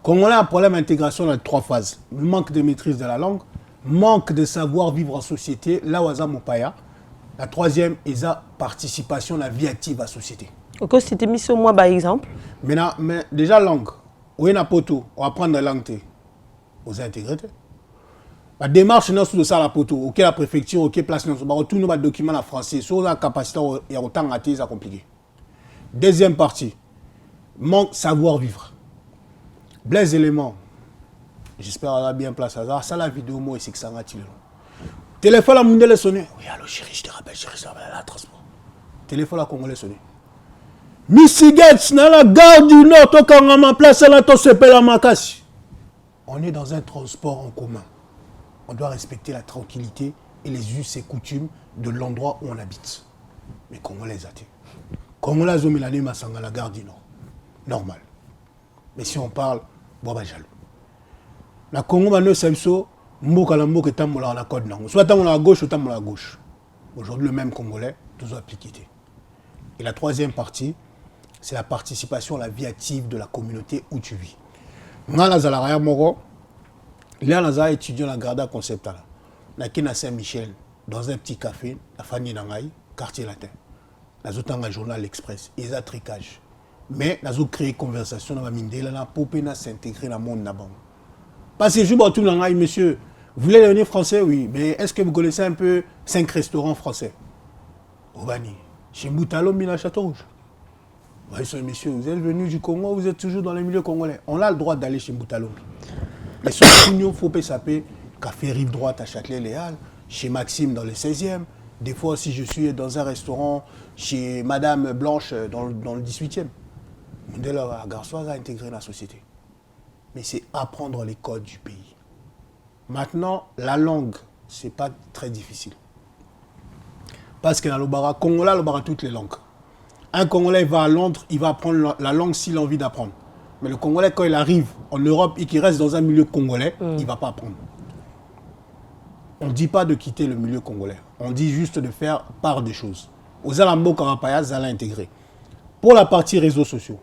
Quand on a un problème d'intégration dans 3 phases, manque de maîtrise de la langue, manque de savoir vivre en société, là où on a la troisième, c'est la participation à la vie active à la société. Ok, c'était mis sur moi par exemple. Mais déjà, langue, où on a poto, on va prendre la langue, on a intégré. La démarche, c'est de ça la poto, ok, la préfecture, ok, place, on va retourner le document en français, sur la capacité, il y a autant de c'est compliqué. Deuxième partie, manque savoir-vivre. Blaise éléments. J'espère avoir bien place à ça. Ça, la vidéo, moi, c'est que ça m'a tiré. Téléphone à Mundele sonné. Oui, allô, chérie, je te rappelle, chérie, ça va, la transport. Téléphone à Congolais sonné. Missy Gates, dans la gare du Nord, quand on m'a placé là, on s'appelle la Makassi. On est dans un transport en commun. On doit respecter la tranquillité et les us et coutumes de l'endroit où on habite. Mais Congolais athées. Congolais Zomilané Massanga, la gare du Nord. Normal. Mais si on parle, bois jaloux. La Congo Mano Samso, Mboka la Mboka Tambola la code non. Soit Tambola à gauche ou Tambola à gauche. Aujourd'hui, le même Congolais, tout doit appliquer. Et la troisième partie, c'est la participation à la vie active de la communauté où tu vis. Moi, là, Zalaria Moro, là, là, étudiant la Garda Concept là. Là, à Saint-Michel, dans un petit café, la famille Nangaï, quartier latin. Nous avons un journal L'Express, ils ont tricage. Mais nous avons créé une conversation dans la mine pour s'intégrer dans le monde. Parce que je dis tout le monde, monsieur, Vous voulez devenir français? Oui. Mais est-ce que vous connaissez un peu 5 restaurants français? Obani. Chez Moutalombi, à Château-Rouge. Oui, messieurs, vous êtes venus du Congo, vous êtes toujours dans les milieux congolais. On a le droit d'aller chez Moutalombi. Mais sur l'union, il faut saper Café Rive Droite à Châtelet-Léal, chez Maxime dans le 16e. Des fois aussi, je suis dans un restaurant chez Madame Blanche dans le 18e. Mondela Garçoise a intégré la société. Mais c'est apprendre les codes du pays. Maintenant, la langue, c'est pas très difficile. Parce que dans le Bara, Congolais, le Bara toutes les langues. Un Congolais va à Londres, il va apprendre la langue s'il a envie d'apprendre. Mais le Congolais, quand il arrive en Europe et qu'il reste dans un milieu congolais, il ne va pas apprendre. On ne dit pas de quitter le milieu congolais. On dit juste de faire part des choses. Aux Alambo Karapaya, Zala intégré. Pour la partie réseaux sociaux,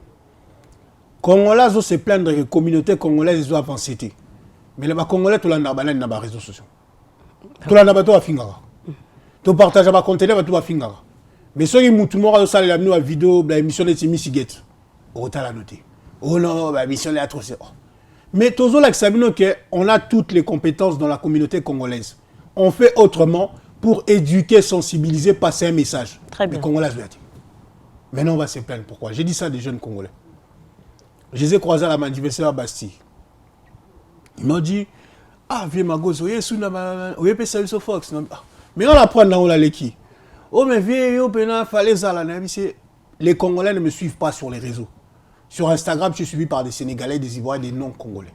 Congolais ont se plaindre que la communauté congolaise doit avancer. Mais les Congolais, tout le monde a des réseaux sociaux. Tout le monde a des fingara. Tout partage des contenus, tout le fingara. Mais ceux qui ont tout le monde a la vidéo, la émission de Timi Siget, on a noté. Oh non, la mission est trop. Mais toujours on a toutes les compétences dans la communauté congolaise. On fait autrement pour éduquer, sensibiliser, passer un message. Très bien. Les Congolais doivent dire. Maintenant, on va se plaindre. Pourquoi? J'ai dit ça à des jeunes Congolais. Je les ai croisés à la manifestation à Bastille. Ils m'ont dit, ah, viens ma gosse, oui, c'est Fox. Mais on apprend dans la Leki. Oh, mais viens, il fallait ça. Les Congolais ne me suivent pas sur les réseaux. Sur Instagram, je suis suivi par des Sénégalais, des Ivoiriens, des non-Congolais.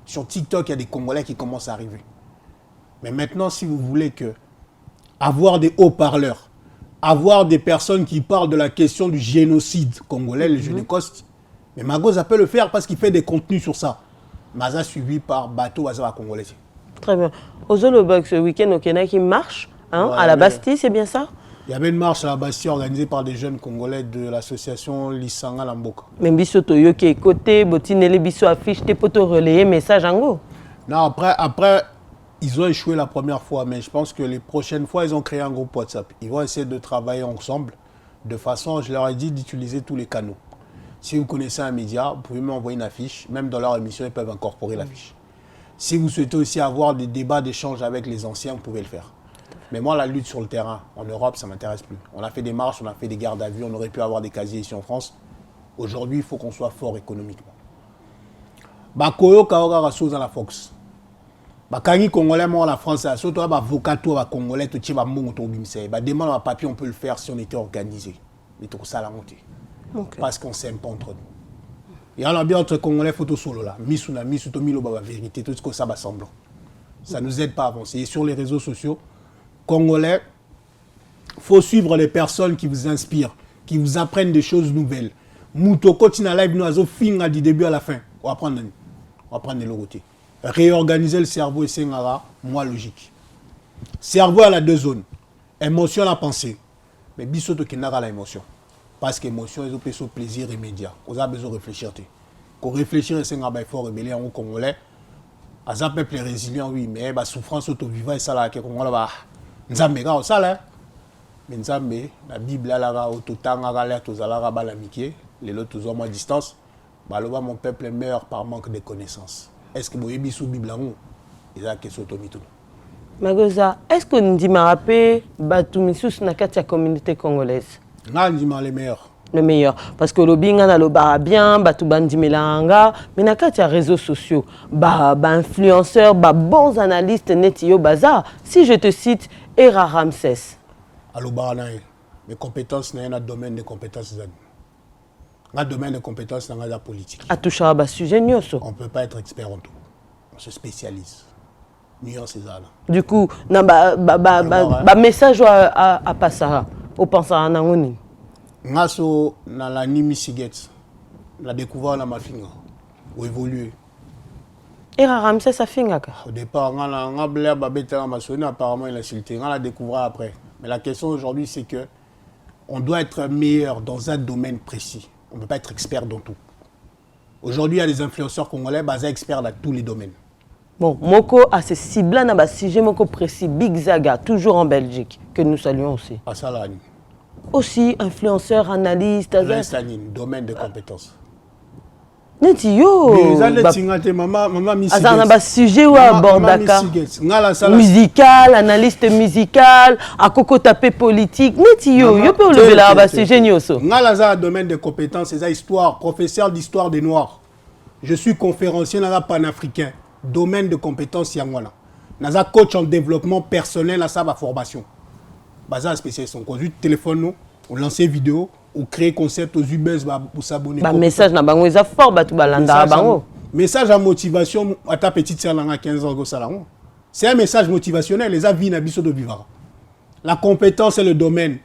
Sur TikTok, il y a des Congolais qui commencent à arriver. Mais maintenant, si vous voulez avoir des haut-parleurs, avoir des personnes qui parlent de la question du génocide congolais, le Génécoste, mais Magoza peut le faire parce qu'il fait des contenus sur ça. Maza suivi par Bateau Azava Congolais. Très bien. Ozolobok, ce week-end au Kenya qui marche hein, à la Bastille, c'est bien ça? Il y avait une marche à la Bastille organisée par des jeunes Congolais de l'association Lisanga Lamboka. Mais biso toyo qui est côté, botinele biso affiche, t'es pour te relayer message en gros. Non, après, ils ont échoué la première fois, mais je pense que les prochaines fois, ils ont créé un groupe WhatsApp. Ils vont essayer de travailler ensemble de façon, je leur ai dit d'utiliser tous les canaux. Si vous connaissez un média, vous pouvez m'envoyer une affiche. Même dans leur émission, ils peuvent incorporer l'affiche. Si vous souhaitez aussi avoir des débats d'échange avec les anciens, vous pouvez le faire. Mais moi, la lutte sur le terrain, en Europe, ça ne m'intéresse plus. On a fait des marches, on a fait des gardes à vue, on aurait pu avoir des casiers ici en France. Aujourd'hui, il faut qu'on soit fort économiquement. Bakoyo Kaoga chose à la Fox. Bakangi Congolais, moi, la France, surtout avocat, toi, Congolais, tu vas monter au bimse. Demande un papier, on peut le faire si on était organisé. Mais tout ça, la montée. Okay. Parce qu'on s'aime pas entre nous. Il y a bien entre Congolais, photo solo là. Misuna, Misuto, Milo, la vérité, tout ce que ça va semblant. Ça ne nous aide pas à avancer. Et sur les réseaux sociaux, Congolais, il faut suivre les personnes qui vous inspirent, qui vous apprennent des choses nouvelles. Mouto, continue live, nous avons fini du début à la fin. On va prendre des logotés. Réorganiser le cerveau et c'est moi logique. Cerveau à la deux zones. Émotion, la pensée. Mais bisoto qui n'a pas l'émotion. Parce qu'émotion, ils ont besoin de plaisir immédiat. Vous avez besoin de réfléchir. Quand réfléchir, c'est un fort rébellé en Congolais. À un peuple résilient, oui, mais la souffrance auto-vivant et ça là, que Congolais va. Nzambe, ça là. Mais Nzambe, la Bible là, auto-tanga, là, tous à la l'amitié, les autres tous à distance. Baloba, mon peuple meurt par manque de connaissances. Est-ce que vous avez sous Bible là? Il y a question de tout. Magoza, est-ce que nous dit Marapé, Batumisus n'a qu'à la communauté congolaise? Les meilleurs. Le meilleur. Parce que le binga na le bar bien, batu bandi melanga, mais na kati ya réseaux sociaux, influenceurs, bons analystes net yo baza. Si je te cite Era Ramsès. Allo baranae, mes compétences na un domaine de compétences zan. Un domaine de compétences dans la politique. A touché à sujet nyoso. On peut pas être expert en tout. On se spécialise. Nuance c'est ça. Du coup, na message à passer. Au pensant à Nangoni. Ngaso na la Nimi Siget, la découvert na mafinga, ou évoluer. Et Ramsès ça finga. Au départ, on a blé babeta masoni apparemment il a insulté. On l'a découvert après. Mais la question aujourd'hui c'est que on doit être meilleur dans un domaine précis. On ne peut pas être expert dans tout. Aujourd'hui, il y a des influenceurs congolais basés experts dans tous les domaines. Bon, Moko a ce ciblé dans le sujet Moko précis, Big Zaga, toujours en Belgique, que nous saluons aussi. À Salani. Aussi, influenceur, analyste, Domaine de compétences. Neti yo. Maman Azana ba sujet ou abordaka. Musical, analyste musical, à coco tapé politique. Neti yo, yo peut lever là ba sujet nyoso. Ngala za domaine de compétences, c'est histoire, professeur d'histoire des Noirs. Je suis conférencier dans la panafricain, domaine de compétences yangwana. Naza coach en développement personnel à sa formation. Baza spécialiste on conduit téléphone nous, on lance vidéo, on crée concept aux UBS pour s'abonner. Ba message na bango eza fort ba tu balanda bango. Message à motivation à ta petite sœur à 15 ans go salon. C'est un message motivationnel les avis na biso de vivre. La compétence est le domaine.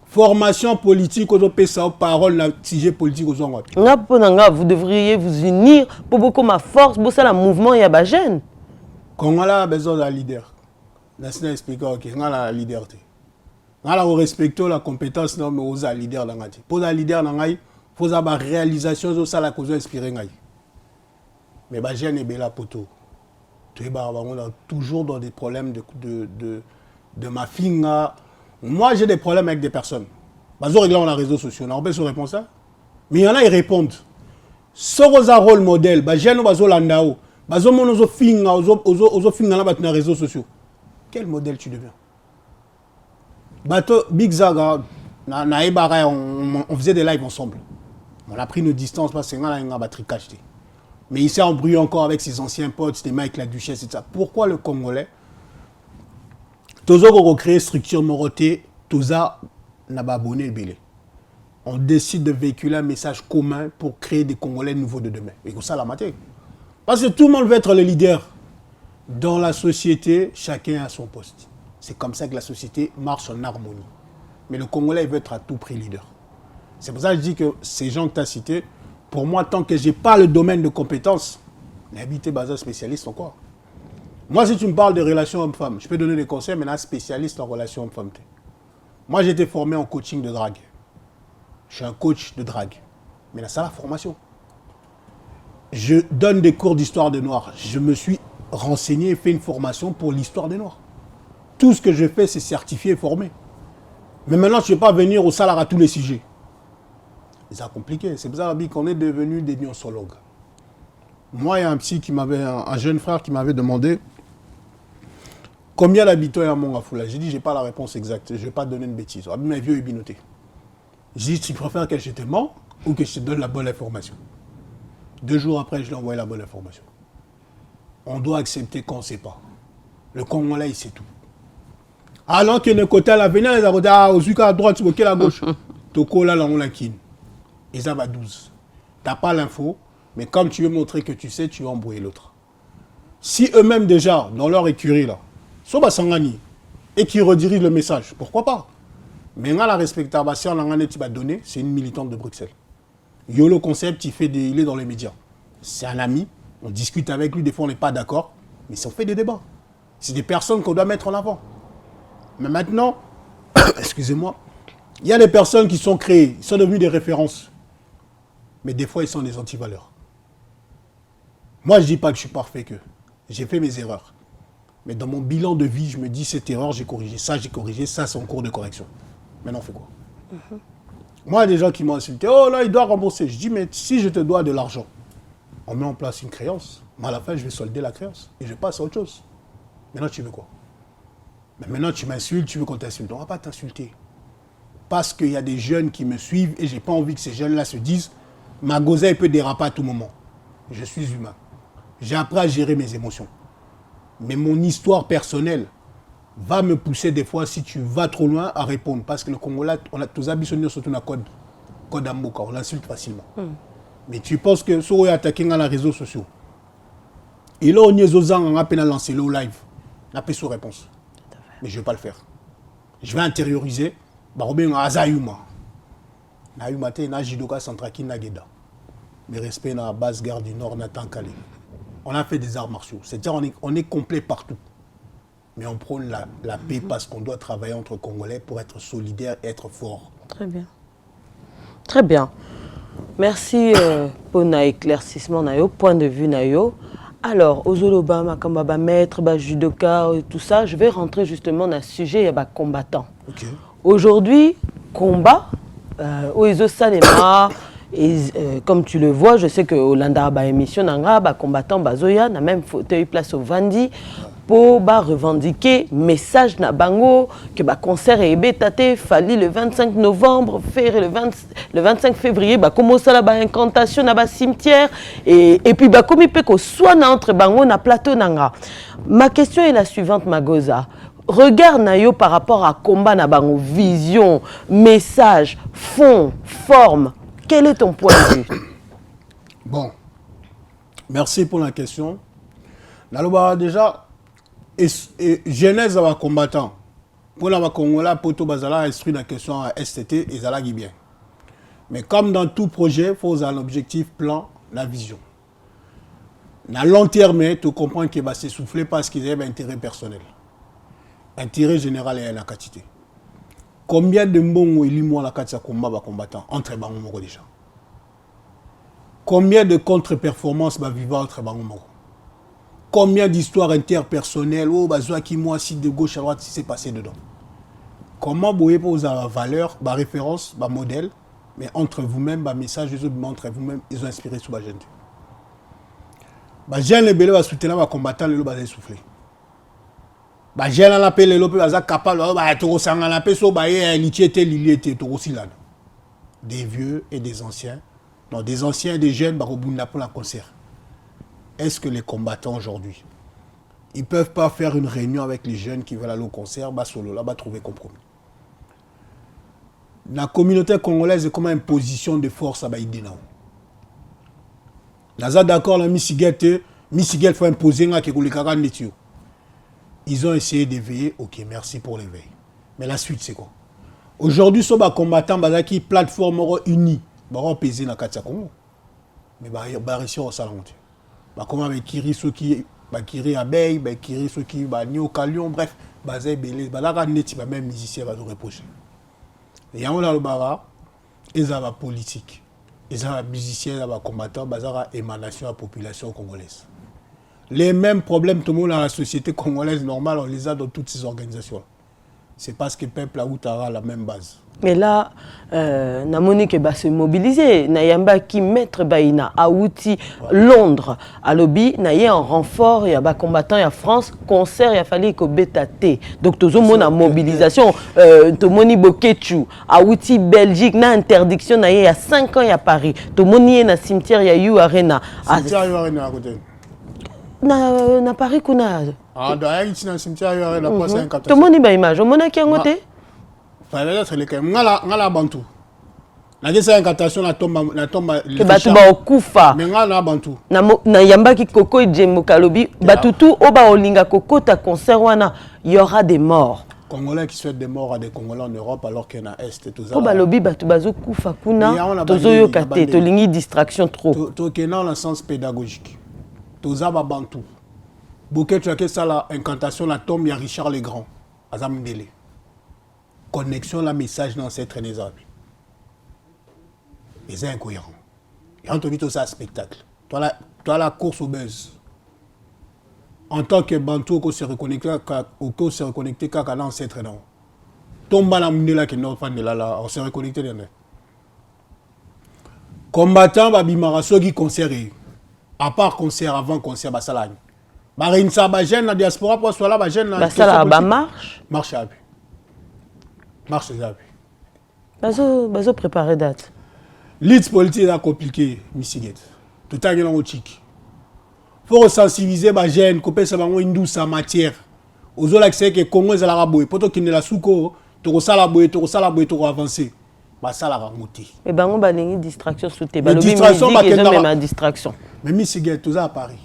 Formation politique aux opérations parole na sujet politique aux gens. Vous devriez vous unir pour beaucoup ma force pour ça le mouvement y a ba jeune. Congo a besoin d'un leader. National expliquer OK, on a la leader. On a respecter la compétence non mais aux leader dans ngati. Pour un leader dans ngai, faut avoir réalisation zo ça la cause inspirer ngai. Mais ba jeune est bela poto. Tu es on a toujours dans des problèmes de ma finga. Moi, j'ai des problèmes avec des personnes. Bazo régler dans les réseaux sociaux. On a pas sur réponse ça. Mais il y en a ils répondent. Soroza rôle modèle, ba jeune bazo landao. Bazo monozo finga, ozo finga là dans les réseaux sociaux. Quel modèle tu deviens? Bato Big Zaga na Ebara on faisait des lives ensemble. On a pris nos distances parce que on a une batterie cachée. Mais il s'est embrouillé encore avec ses anciens potes, c'était Mike la Duchesse et ça. Pourquoi le Congolais Tozo recréer structure Moroté, Toza n'a pas abonné le belé. On décide de véhiculer un message commun pour créer des Congolais nouveaux de demain. Et ça la matière. Parce que tout le monde veut être le leader. Dans la société, chacun a son poste. C'est comme ça que la société marche en harmonie. Mais le Congolais veut être à tout prix leader. C'est pour ça que je dis que ces gens que tu as cités, pour moi, tant que je n'ai pas le domaine de compétences, l'habité basé spécialiste encore. Moi, si tu me parles de relations hommes-femmes, je peux donner des conseils, mais là, spécialiste en relations hommes-femmes. Moi, j'ai été formé en coaching de drague. Je suis un coach de drague. Mais là, c'est la formation. Je donne des cours d'histoire des Noirs. Je me suis renseigné et fait une formation pour l'histoire des Noirs. Tout ce que je fais, c'est certifié et formé. Mais maintenant, je ne vais pas venir au salaire à tous les sujets. C'est compliqué. C'est pour ça qu'on est devenus des nonsologues. Moi, il y a un psy qui m'avait, un jeune frère qui m'avait demandé combien d'habitants il y a à Mongafula. J'ai dit, je n'ai pas la réponse exacte. Je ne vais pas donner une bêtise. Mes vieux binotés. J'ai dit, tu préfères que je te mente ou que je te donne la bonne information? 2 jours après, je lui ai envoyé la bonne information. On doit accepter qu'on ne sait pas. Le Congolais, il sait tout. Alors que le côté à l'avenir, les a dit, ah, au à droite, tu veux à gauche. Toko là, on l'a kin. Ils avaient 12. Tu n'as pas l'info, mais comme tu veux montrer que tu sais, tu vas embrouiller l'autre. Si eux-mêmes déjà, dans leur écurie là, sont Sangani, et qui redirigent le message, pourquoi pas? Mais là, la respectation, tu vas donner, c'est une militante de Bruxelles. Yolo Concept, il est dans les médias. C'est un ami, on discute avec lui, des fois on n'est pas d'accord, mais on fait des débats. C'est des personnes qu'on doit mettre en avant. Mais maintenant, excusez-moi, il y a des personnes qui sont créées, ils sont devenus des références. Mais des fois, ils sont des antivaleurs. Moi, je ne dis pas que je suis parfait que. J'ai fait mes erreurs. Mais dans mon bilan de vie, je me dis, cette erreur, j'ai corrigé, ça, c'est en cours de correction. Maintenant, on fait quoi? Moi, il y a des gens qui m'ont insulté. Oh là, il doit rembourser. Je dis, mais si je te dois de l'argent, on met en place une créance. Mais à la fin, je vais solder la créance. Et je passe à autre chose. Maintenant, tu veux quoi? Mais maintenant, tu m'insultes, tu veux qu'on t'insulte. On ne va pas t'insulter. Parce qu'il y a des jeunes qui me suivent et je n'ai pas envie que ces jeunes-là se disent ma gozaille peut déraper à tout moment. Je suis humain. J'ai appris à gérer mes émotions. Mais mon histoire personnelle va me pousser des fois, si tu vas trop loin, à répondre. Parce que le Congolais, on a tous habitués surtout dans le code Amboka. On l'insulte facilement. Mais tu penses que si on est attaqué dans les réseaux sociaux, et là, on y est on a peine à lancer le live. On a pas sur réponse. Mais je ne vais pas le faire. Je vais intérioriser. Mes respects dans la base garde du Nord, Nathan Calais. On a fait des arts martiaux. C'est-à-dire on est complet partout. Mais on prône la paix parce qu'on doit travailler entre Congolais pour être solidaires et être forts. Très bien. Très bien. Merci pour l'éclaircissement, point de vue. Alors, aux Obama, comme maître, judoka, tout ça, je vais rentrer justement dans le sujet des combattants. Okay. Aujourd'hui, combat, Oezo Salema, Et comme tu le vois, je sais que Hollanda a émission nanga combattant bazoya na même fauteuil place au Vandi pour revendiquer message na bango que concert et bétaté fallait le 25 novembre faire le 25 février comment ça la incantation na cimetière et puis comme il peut que soit na entre bango na plateau nanga. Ma question est la suivante Magoza. Regarde Nayo par rapport à combat na bango, vision, message, fond, forme. Quel est ton point de vue? Bon, merci pour la question. Naloba déjà, genèse à combattant. Pour la Congolais, pour tout bazala, instruit la question à STT et Zala bien. Mais comme dans tout projet, il faut avoir l'objectif, plan, la vision. Dans long terme, tu comprends qu'il va s'essouffler parce qu'il y a un intérêt personnel. Intérêt général et la quantité. Combien de mbongo il y a la quantité combat combattant entre bango déjà? Combien de contre-performances va vivre entre bango? Combien d'histoires interpersonnelles, oh bazwa qui moi si de gauche à droite si c'est passé dedans? Comment vous pouvez la valeur, la référence, le modèle, mais entre vous-même, le message entre vous-même, ils ont inspiré sur la gente. Les gens les belés va soutenir les combattants, les va souffler. Les gens la paix les lopes va capable, bah tout sang la paix so bah l'itiété l'iliété tout aussi là. Des vieux et des anciens, non des anciens et des jeunes bah au bout pour la concert. Est-ce que les combattants aujourd'hui, ils peuvent pas faire une réunion avec les jeunes qui veulent aller au concert, bah solo là, bah trouver compromis. La communauté congolaise est comme une position de force à Baïdina. Naza d'accord la Missigel faut imposer nga ke kulikaka netio. Ils ont essayé d'éveiller, ok, merci pour l'éveil. Mais la suite c'est quoi? Aujourd'hui, ce combattant bazaki plateforme unie, bah on peser na Katia Congo. Mais bah réussir au salon. Bah comment avec Kiri ceux qui bah Kiri abeille, bah Kiri ceux qui bah ni au calion, bref, bah zay belé, bah la neti bah même musicien va nous reprocher. Et on a le bara, ils ont la politique. Ils ont la musicien, ils ont la combattant, ils ont émanation à la population congolaise. Les mêmes problèmes tout le monde dans la société congolaise normale, on les a dans toutes ces organisations. C'est parce que le peuple a eu la même base. Mais là, Namonique va se mobiliser. Nayamba qui mettre Baïna à Outi, Londres, à Lobby, Naye en renfort, il y a des combattants, il y a France, concert, il a fallu que bétaté. Donc, tout le monde en mobilisation. Tout le monde Bokechu, à Outi, Belgique, na interdiction, il y a 5 ans, il y a Paris. Tout le monde est dans le cimetière, il y a eu Arena. Cimetière, il y a Arena à côté. Na Paris, kuna. Ah, dans le cimetière, il y a Arena, pas 50. Tout le monde est image. Au monde qui est en côté. Peut-être que ngala bantu na desa incantation na tomba ke batu ba okufa mais ngala bantu na yamba ki koko ejembo kalobi batutu oba olinga kokota concert wana il y aura des morts. Congolais qui souhaitent des morts à des Congolais en Europe alors qu'il y en a est tout ça. Oba lobi batu bazo kufa kuna tozo kate to lingi distraction trop. To ke dans le sens pédagogique. Toza ba bantu. Boké tu as que ça la incantation la tombe ya Richard le Grand Azamdele. Connexion, la message dans cette traînée. Et c'est incohérent. Et on te dit tout ça spectacle. Toi la course au buzz. En tant que Bantou, on se reconnecte quand dans cette traînée. Tombe la monde là qui n'est pas là, on se reconnecte là. Combattant, babimara, ceux qui concert, à part concert, avant concert, basalani. Marine Sabagène, la diaspora, pour soit là, bagène, la marche. Marche à marche déjà. Bazo préparer date. L'idée politique est compliqué, Missiguet. Tout à l'heure, il faut sensibiliser les jeunes, couper ça une douce matière. Aux autres, c'est que Congo est à la boue. Pour qu'il ne la souko, tu as la boue, tu as avancé. Ça la remonté. Mais bango balingi distraction sous tes distraction, même distraction. Mais Missiguet, tout ça à Paris.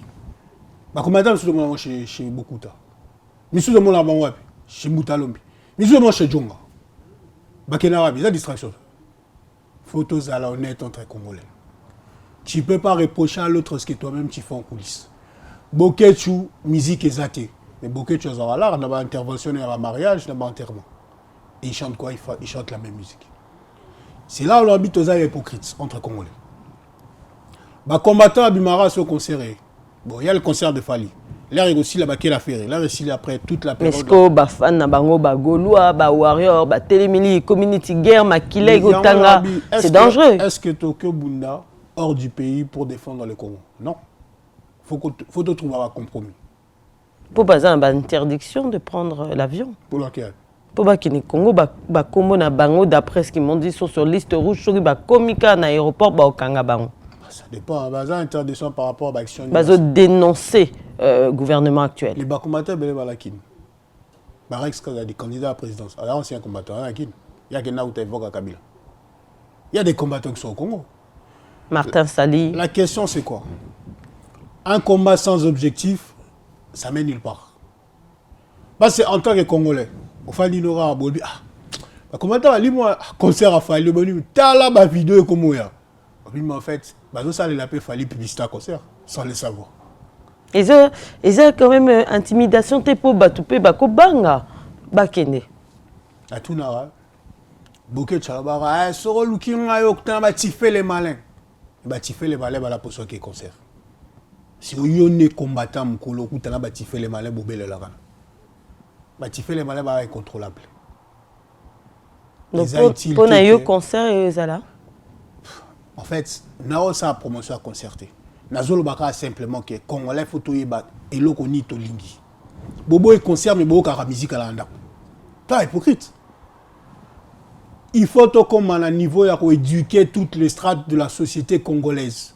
Comment est-ce que vous avez chez Bokuta? Monsieur de mon avant chez Moutalombi. Monsieur de mon chez Djonga. Bakena la distraction. Photos à la honnête entre Congolais. Tu ne peux pas reprocher à l'autre ce que toi-même tu fais en coulisses. Bokechu, musique est zatée. Mais Bokechu, il y a une intervention, il y a un mariage, il y a un enterrement. Et ils chantent quoi? Ils chantent la même musique. C'est là où l'habite aux hypocrites entre Congolais. Les combattants à Bimara sont concernés. Bon, il y a le concert de Fali. Là, il aussi là-bas la ferry. Là, aussi après toute la Mais période. ce que ba fan na bango ba Gaulois, ba Warrior, ba Télémili, Community Guerre, Makile, Gotanga, c'est dangereux. Est-ce que Tokyo Bunda hors du pays pour défendre le Congo? Non. Faut te trouver un compromis. Pour pas une interdiction de prendre l'avion. Pour laquelle? Pour pas qu'il y ait Congo, ba Congo na bango d'après ce qu'ils m'ont dit sur liste rouge, sur ba komika na aéroport ba okanga bango. Ça dépend. Bah, ça interdiction par rapport à l'action. Bah, dénoncer gouvernement actuel. Les combattants, ben la kin. Barex quand il y a des candidats à la présidence. Alors ancien combattant, il y a qui n'a où t'évoques à Kabila. Il y a des combattants qui sont au Congo. Martin Sali. La question c'est quoi? Un combat sans objectif, ça mène nulle part. Parce que en tant que Congolais, au Fali Nora à Bolbi, comment t'as dit moi concert à Fali Bolbi, t'as là ma vidéo comme moi. Mais en fait, ça les appelle Fali publicité à concert, sans le savoir. Et ça quand même intimidation t'es pour batouper bako banga bakene. À tout nara, bouquet chalabara, soro looking ayo k'ta ba tifé les malins, ba tifé les malins la pour ce qui est concert. Si vous y combattant mukolo k'ta ba tifé les malins bobele la. Bah, tu fais les malins incontrôlables. Donc, pour un concert et ça en fait, nous ça promotion à concerter. Nous avons simplement que Congolais faut et l'eau ni to lingi. Bobo est concert mais bobo la musique à l'anda. Tu es hypocrite. Il faut comme à un niveau éduquer toutes les strates de la société congolaise.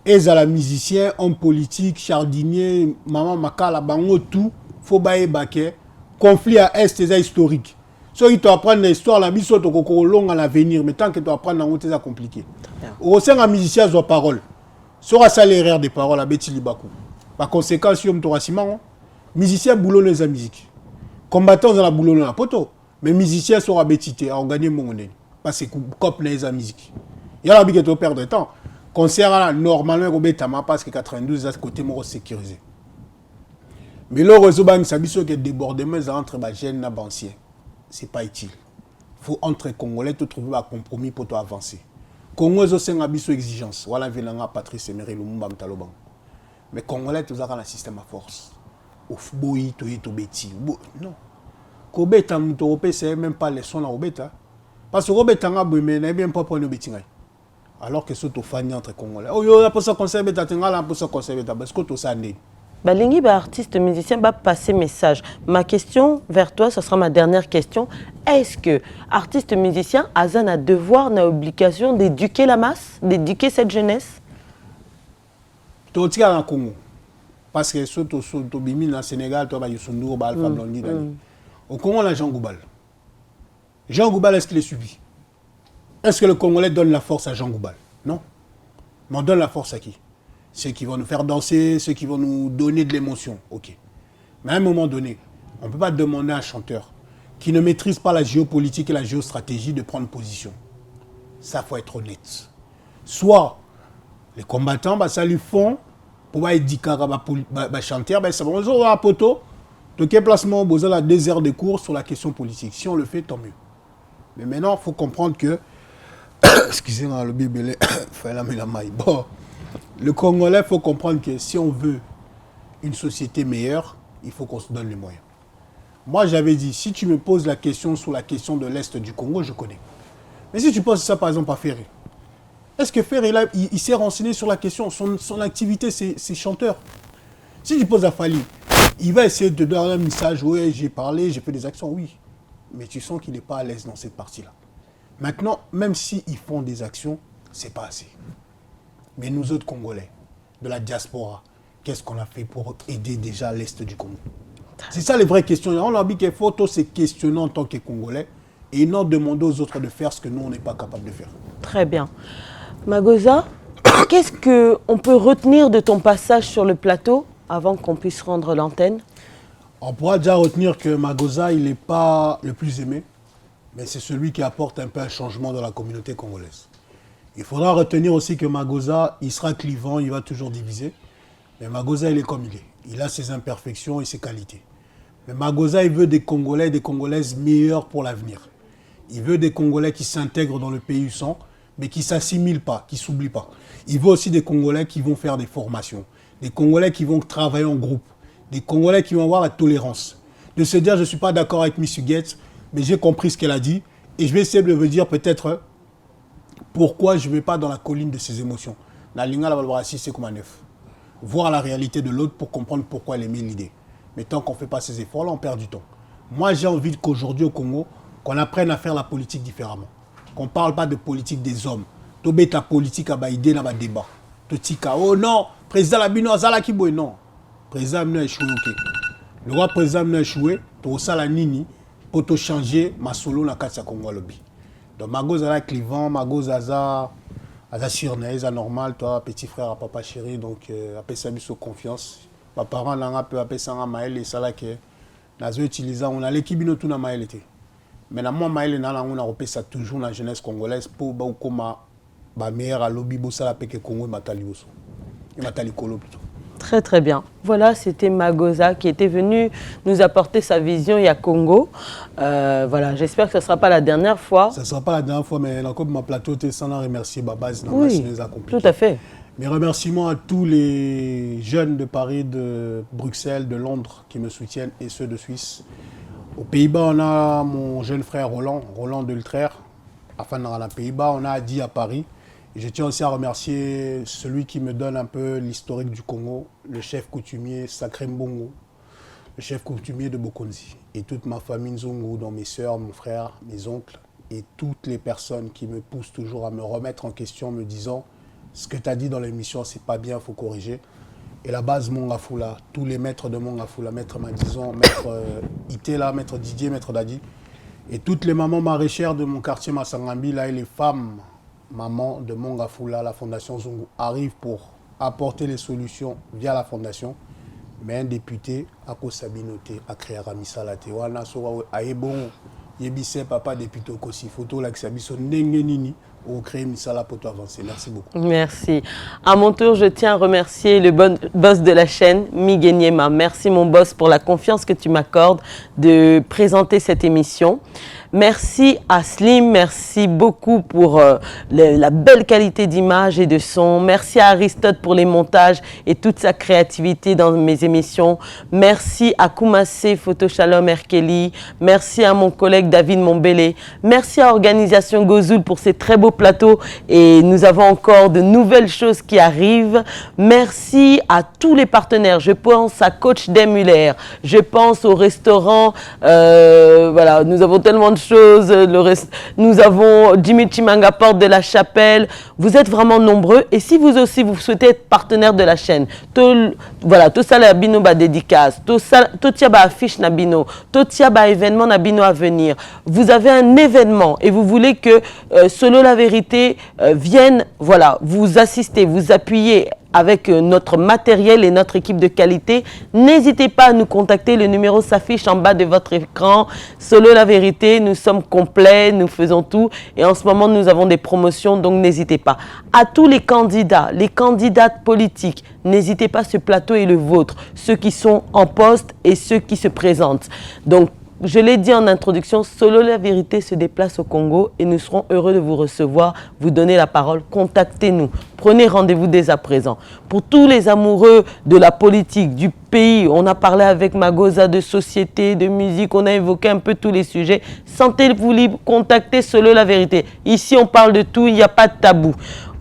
Et à la musicien, homme politique, jardinier, maman makala bango tout, faut bailler baquet. Conflit à Est, c'est historique. Ceux qui apprennent l'histoire, la mission est longue à l'avenir, mais tant que tu apprends dans c'est compliqué. Au sein d'un musicien, il y a parole. Sera ça l'erreur des paroles à Betty Libakou. Par conséquent, si on me rassiment, musicien boulonneux à musique. Combattant dans la boulonneux à poto. Mais musicien sera Betty à gagner mon monnaie. Parce que cop n'est à musique. Il y a la big de perdre de temps. Concert normalement au Betama parce que 92 à côté mon sécurisé. Mais le réseau banque s'habille que débordement entre les jeunes et les anciens. Ce n'est pas utile. Il faut entre les Congolais te trouver un compromis pour avancer. Congolais aussi ont une exigence. Voilà, venant Patrice Emery Lumumba Mtaloban. Mais Congolais tous ont un système à force. Au boui, to beti. Non. Kobeta mutoropé c'est même pas les sons à obeta. Parce que Robeta n'a bien pas pour nous beti. Alors que c'est au fani entre Congolais. Oh yo, la pour ça conserver ta tinga, la pour ça conserver ta parce que tout ça n'est. Balingi, artiste, musicien, passer message. Ma question vers toi, ce sera ma dernière question. Est-ce que artiste, musicien, Azan a devoir, a obligation d'éduquer la masse, d'éduquer cette jeunesse? Tout le monde Congo. Parce que surtout au Bimi, au Sénégal, tu as Youssou Alpha Blondy. Au Congo, on a Jean Goubal. Jean Goubal, est-ce qu'il est suivi? Est-ce que le Congolais donne la force à Jean Goubal? Non. Mais on donne la force à qui? Ceux qui vont nous faire danser, ceux qui vont nous donner de l'émotion. Ok. Mais à un moment donné, on ne peut pas demander à un chanteur qui ne maîtrise pas la géopolitique et la géostratégie de prendre position. Ça, il faut être honnête. Soit les combattants, ça lui font pour éduquer les chanteurs, ça va avoir un poteau. De quel placement, vous avez 2 heures de cours sur la question politique. Si on le fait, tant mieux. Mais maintenant, il faut comprendre que. Excusez-moi, le bébé, bon. Le Congolais, il faut comprendre que si on veut une société meilleure, il faut qu'on se donne les moyens. Moi, j'avais dit, si tu me poses la question sur la question de l'Est du Congo, je connais. Mais si tu poses ça, par exemple, à Ferré, est-ce que Ferré, il s'est renseigné sur la question? Son activité, c'est chanteur. Si tu poses à Fali, il va essayer de donner un message, oui, j'ai parlé, j'ai fait des actions, oui. Mais tu sens qu'il n'est pas à l'aise dans cette partie-là. Maintenant, même s'ils font des actions, ce n'est pas assez. Mais nous autres Congolais, de la diaspora, qu'est-ce qu'on a fait pour aider déjà l'Est du Congo? C'est ça les vraies questions. On a dit qu'il faut tous se questionner en tant que Congolais et non demander aux autres de faire ce que nous, on n'est pas capable de faire. Très bien. Magoza, qu'est-ce qu'on peut retenir de ton passage sur le plateau avant qu'on puisse rendre l'antenne? On pourra déjà retenir que Magoza, il n'est pas le plus aimé, mais c'est celui qui apporte un peu un changement dans la communauté congolaise. Il faudra retenir aussi que Magoza, il sera clivant, il va toujours diviser. Mais Magoza, il est comme il est. Il a ses imperfections et ses qualités. Mais Magoza, il veut des Congolais et des Congolaises meilleurs pour l'avenir. Il veut des Congolais qui s'intègrent dans le pays où ils sont, mais qui ne s'assimilent pas, qui ne s'oublient pas. Il veut aussi des Congolais qui vont faire des formations, des Congolais qui vont travailler en groupe, Des Congolais qui vont avoir la tolérance. De se dire, je ne suis pas d'accord avec M. Gates, mais j'ai compris ce qu'elle a dit. Et je vais essayer de me dire peut-être pourquoi je ne vais pas dans la colline de ses émotions. La Linga, la Valbarassi, c'est comme un neuf. Voir la réalité de l'autre pour comprendre pourquoi elle aimait l'idée. Mais tant qu'on ne fait pas ces efforts-là, on perd du temps. Moi, j'ai envie qu'aujourd'hui au Congo, qu'on apprenne à faire la politique différemment. Qu'on ne parle pas de politique des hommes. Tobé ta politique à idée dans le débat. Totika, oh non, président Labino Azala Kiboy, non. Président Labino a échoué, ok. Le roi président Labino a échoué, to sala nini, pour te changer ma solo na katsa Congo lobby. Donc, Mago Zala Clivant, Mago Zaza, Aza Surnaise, normal, toi, petit frère à papa chéri, donc, appelle ça sur confiance. Mes parents n'ont pas appelé ça Maël et ça là que, nous utilisons, on a l'équipe de tout na Maël était. Mais moi, Maël, on a repéré ça toujours dans la jeunesse congolaise pour comme ma meilleure à lobby, ça la peke Congo et Matali Osso. Et Matali Kolo plutôt. Très très bien. Voilà, c'était Magoza qui était venu nous apporter sa vision il y a Congo. Voilà, j'espère que ce ne sera pas la dernière fois. Ce ne sera pas la dernière fois, mais encore ma plateau, tu es sans remercier Babaz. Oui, tout à fait. Mes remerciements à tous les jeunes de Paris, de Bruxelles, de Londres qui me soutiennent et ceux de Suisse. Aux Pays-Bas, on a mon jeune frère Roland Deltraire. Enfin, dans les Pays-Bas, on a Adi à Paris. Et je tiens aussi à remercier celui qui me donne un peu l'historique du Congo, le chef coutumier Sacré Mbongo, le chef coutumier de Bokonzi. Et toute ma famille Nzongo, dont mes soeurs, mon frère, mes oncles, et toutes les personnes qui me poussent toujours à me remettre en question, me disant ce que tu as dit dans l'émission, c'est pas bien, il faut corriger. Et la base Mongafula, tous les maîtres de Mongafula, maître Madison, maître Itela, maître Didier, maître Dadi, et toutes les mamans maraîchères de mon quartier Massangambi, là, et les femmes mamans de Mongafula, la fondation Zongo, arrivent pour apporter les solutions via la fondation. Mais un député, à Sabinoté, a créé Ramisalate. Wana so aebon yebise papa député Kosi photo la Xabiso Nengenini. Au créer Misala pour avancer. Merci beaucoup. Merci. À mon tour, je tiens à remercier le boss de la chaîne, Miguenyema. Merci mon boss pour la confiance que tu m'accordes de présenter cette émission. Merci à Slim, merci beaucoup pour la belle qualité d'image et de son. Merci à Aristote pour les montages et toute sa créativité dans mes émissions. Merci à Koumassé Photo Shalom Erkeli. Merci à mon collègue David Mombele. Merci à Organisation Gozoul pour ces très beaux plateaux. Et nous avons encore de nouvelles choses qui arrivent. Merci à tous les partenaires. Je pense à Coach Demuller. Je pense au restaurant. Voilà, nous avons tellement de choses. Nous avons Jimmy Chimanga, Porte de la Chapelle. Vous êtes vraiment nombreux. Et si vous aussi, vous souhaitez être partenaire de la chaîne, voilà, tout ça, la bino ba dédicace, tout ça ba affiche na bino, tout ça ba événement na bino à venir. Vous avez un événement et vous voulez que Solo la vérité vienne, voilà, vous assister, vous appuyer avec notre matériel et notre équipe de qualité. N'hésitez pas à nous contacter. Le numéro s'affiche en bas de votre écran. Solo la vérité, nous sommes complets, nous faisons tout. Et en ce moment, nous avons des promotions, donc n'hésitez pas. À tous les candidats, les candidates politiques, n'hésitez pas, ce plateau est le vôtre. Ceux qui sont en poste et ceux qui se présentent. Donc, je l'ai dit en introduction, Solo la vérité se déplace au Congo et nous serons heureux de vous recevoir, vous donner la parole. Contactez-nous, prenez rendez-vous dès à présent. Pour tous les amoureux de la politique, du pays, on a parlé avec Magoza de société, de musique, on a évoqué un peu tous les sujets. Sentez-vous libre, contactez Solo la vérité. Ici, on parle de tout, il n'y a pas de tabou.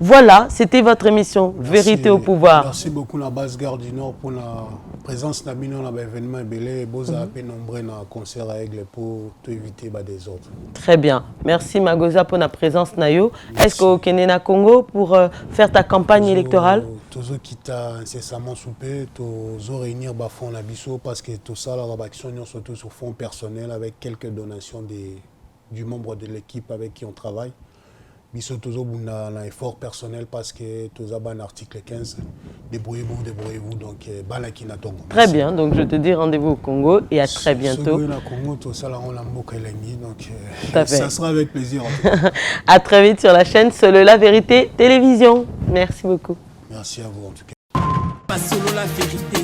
Voilà, c'était votre émission, Vérité au pouvoir. Merci beaucoup la base Gare du Nord pour la présence de l'événement et vous avez nombreux dans le concert à Aigle pour éviter des autres. Très bien. Merci Magoza pour la présence Nayo. Est-ce que vous êtes au Congo pour faire ta campagne électorale? Tous qui t'a incessamment soupé, tous réunir fond la biso parce que tout ça, la action surtout sur fonds personnels avec quelques donations du membre de l'équipe avec qui on travaille. Biso toujours un effort personnel parce que tous un article 15. Débrouillez-vous. Donc, très bien. Donc, je te dis rendez-vous au Congo et à très bientôt. Ça sera avec plaisir. À très vite sur la chaîne Solo la vérité télévision. Merci beaucoup. Merci à vous en tout cas. Pas Solo la vérité.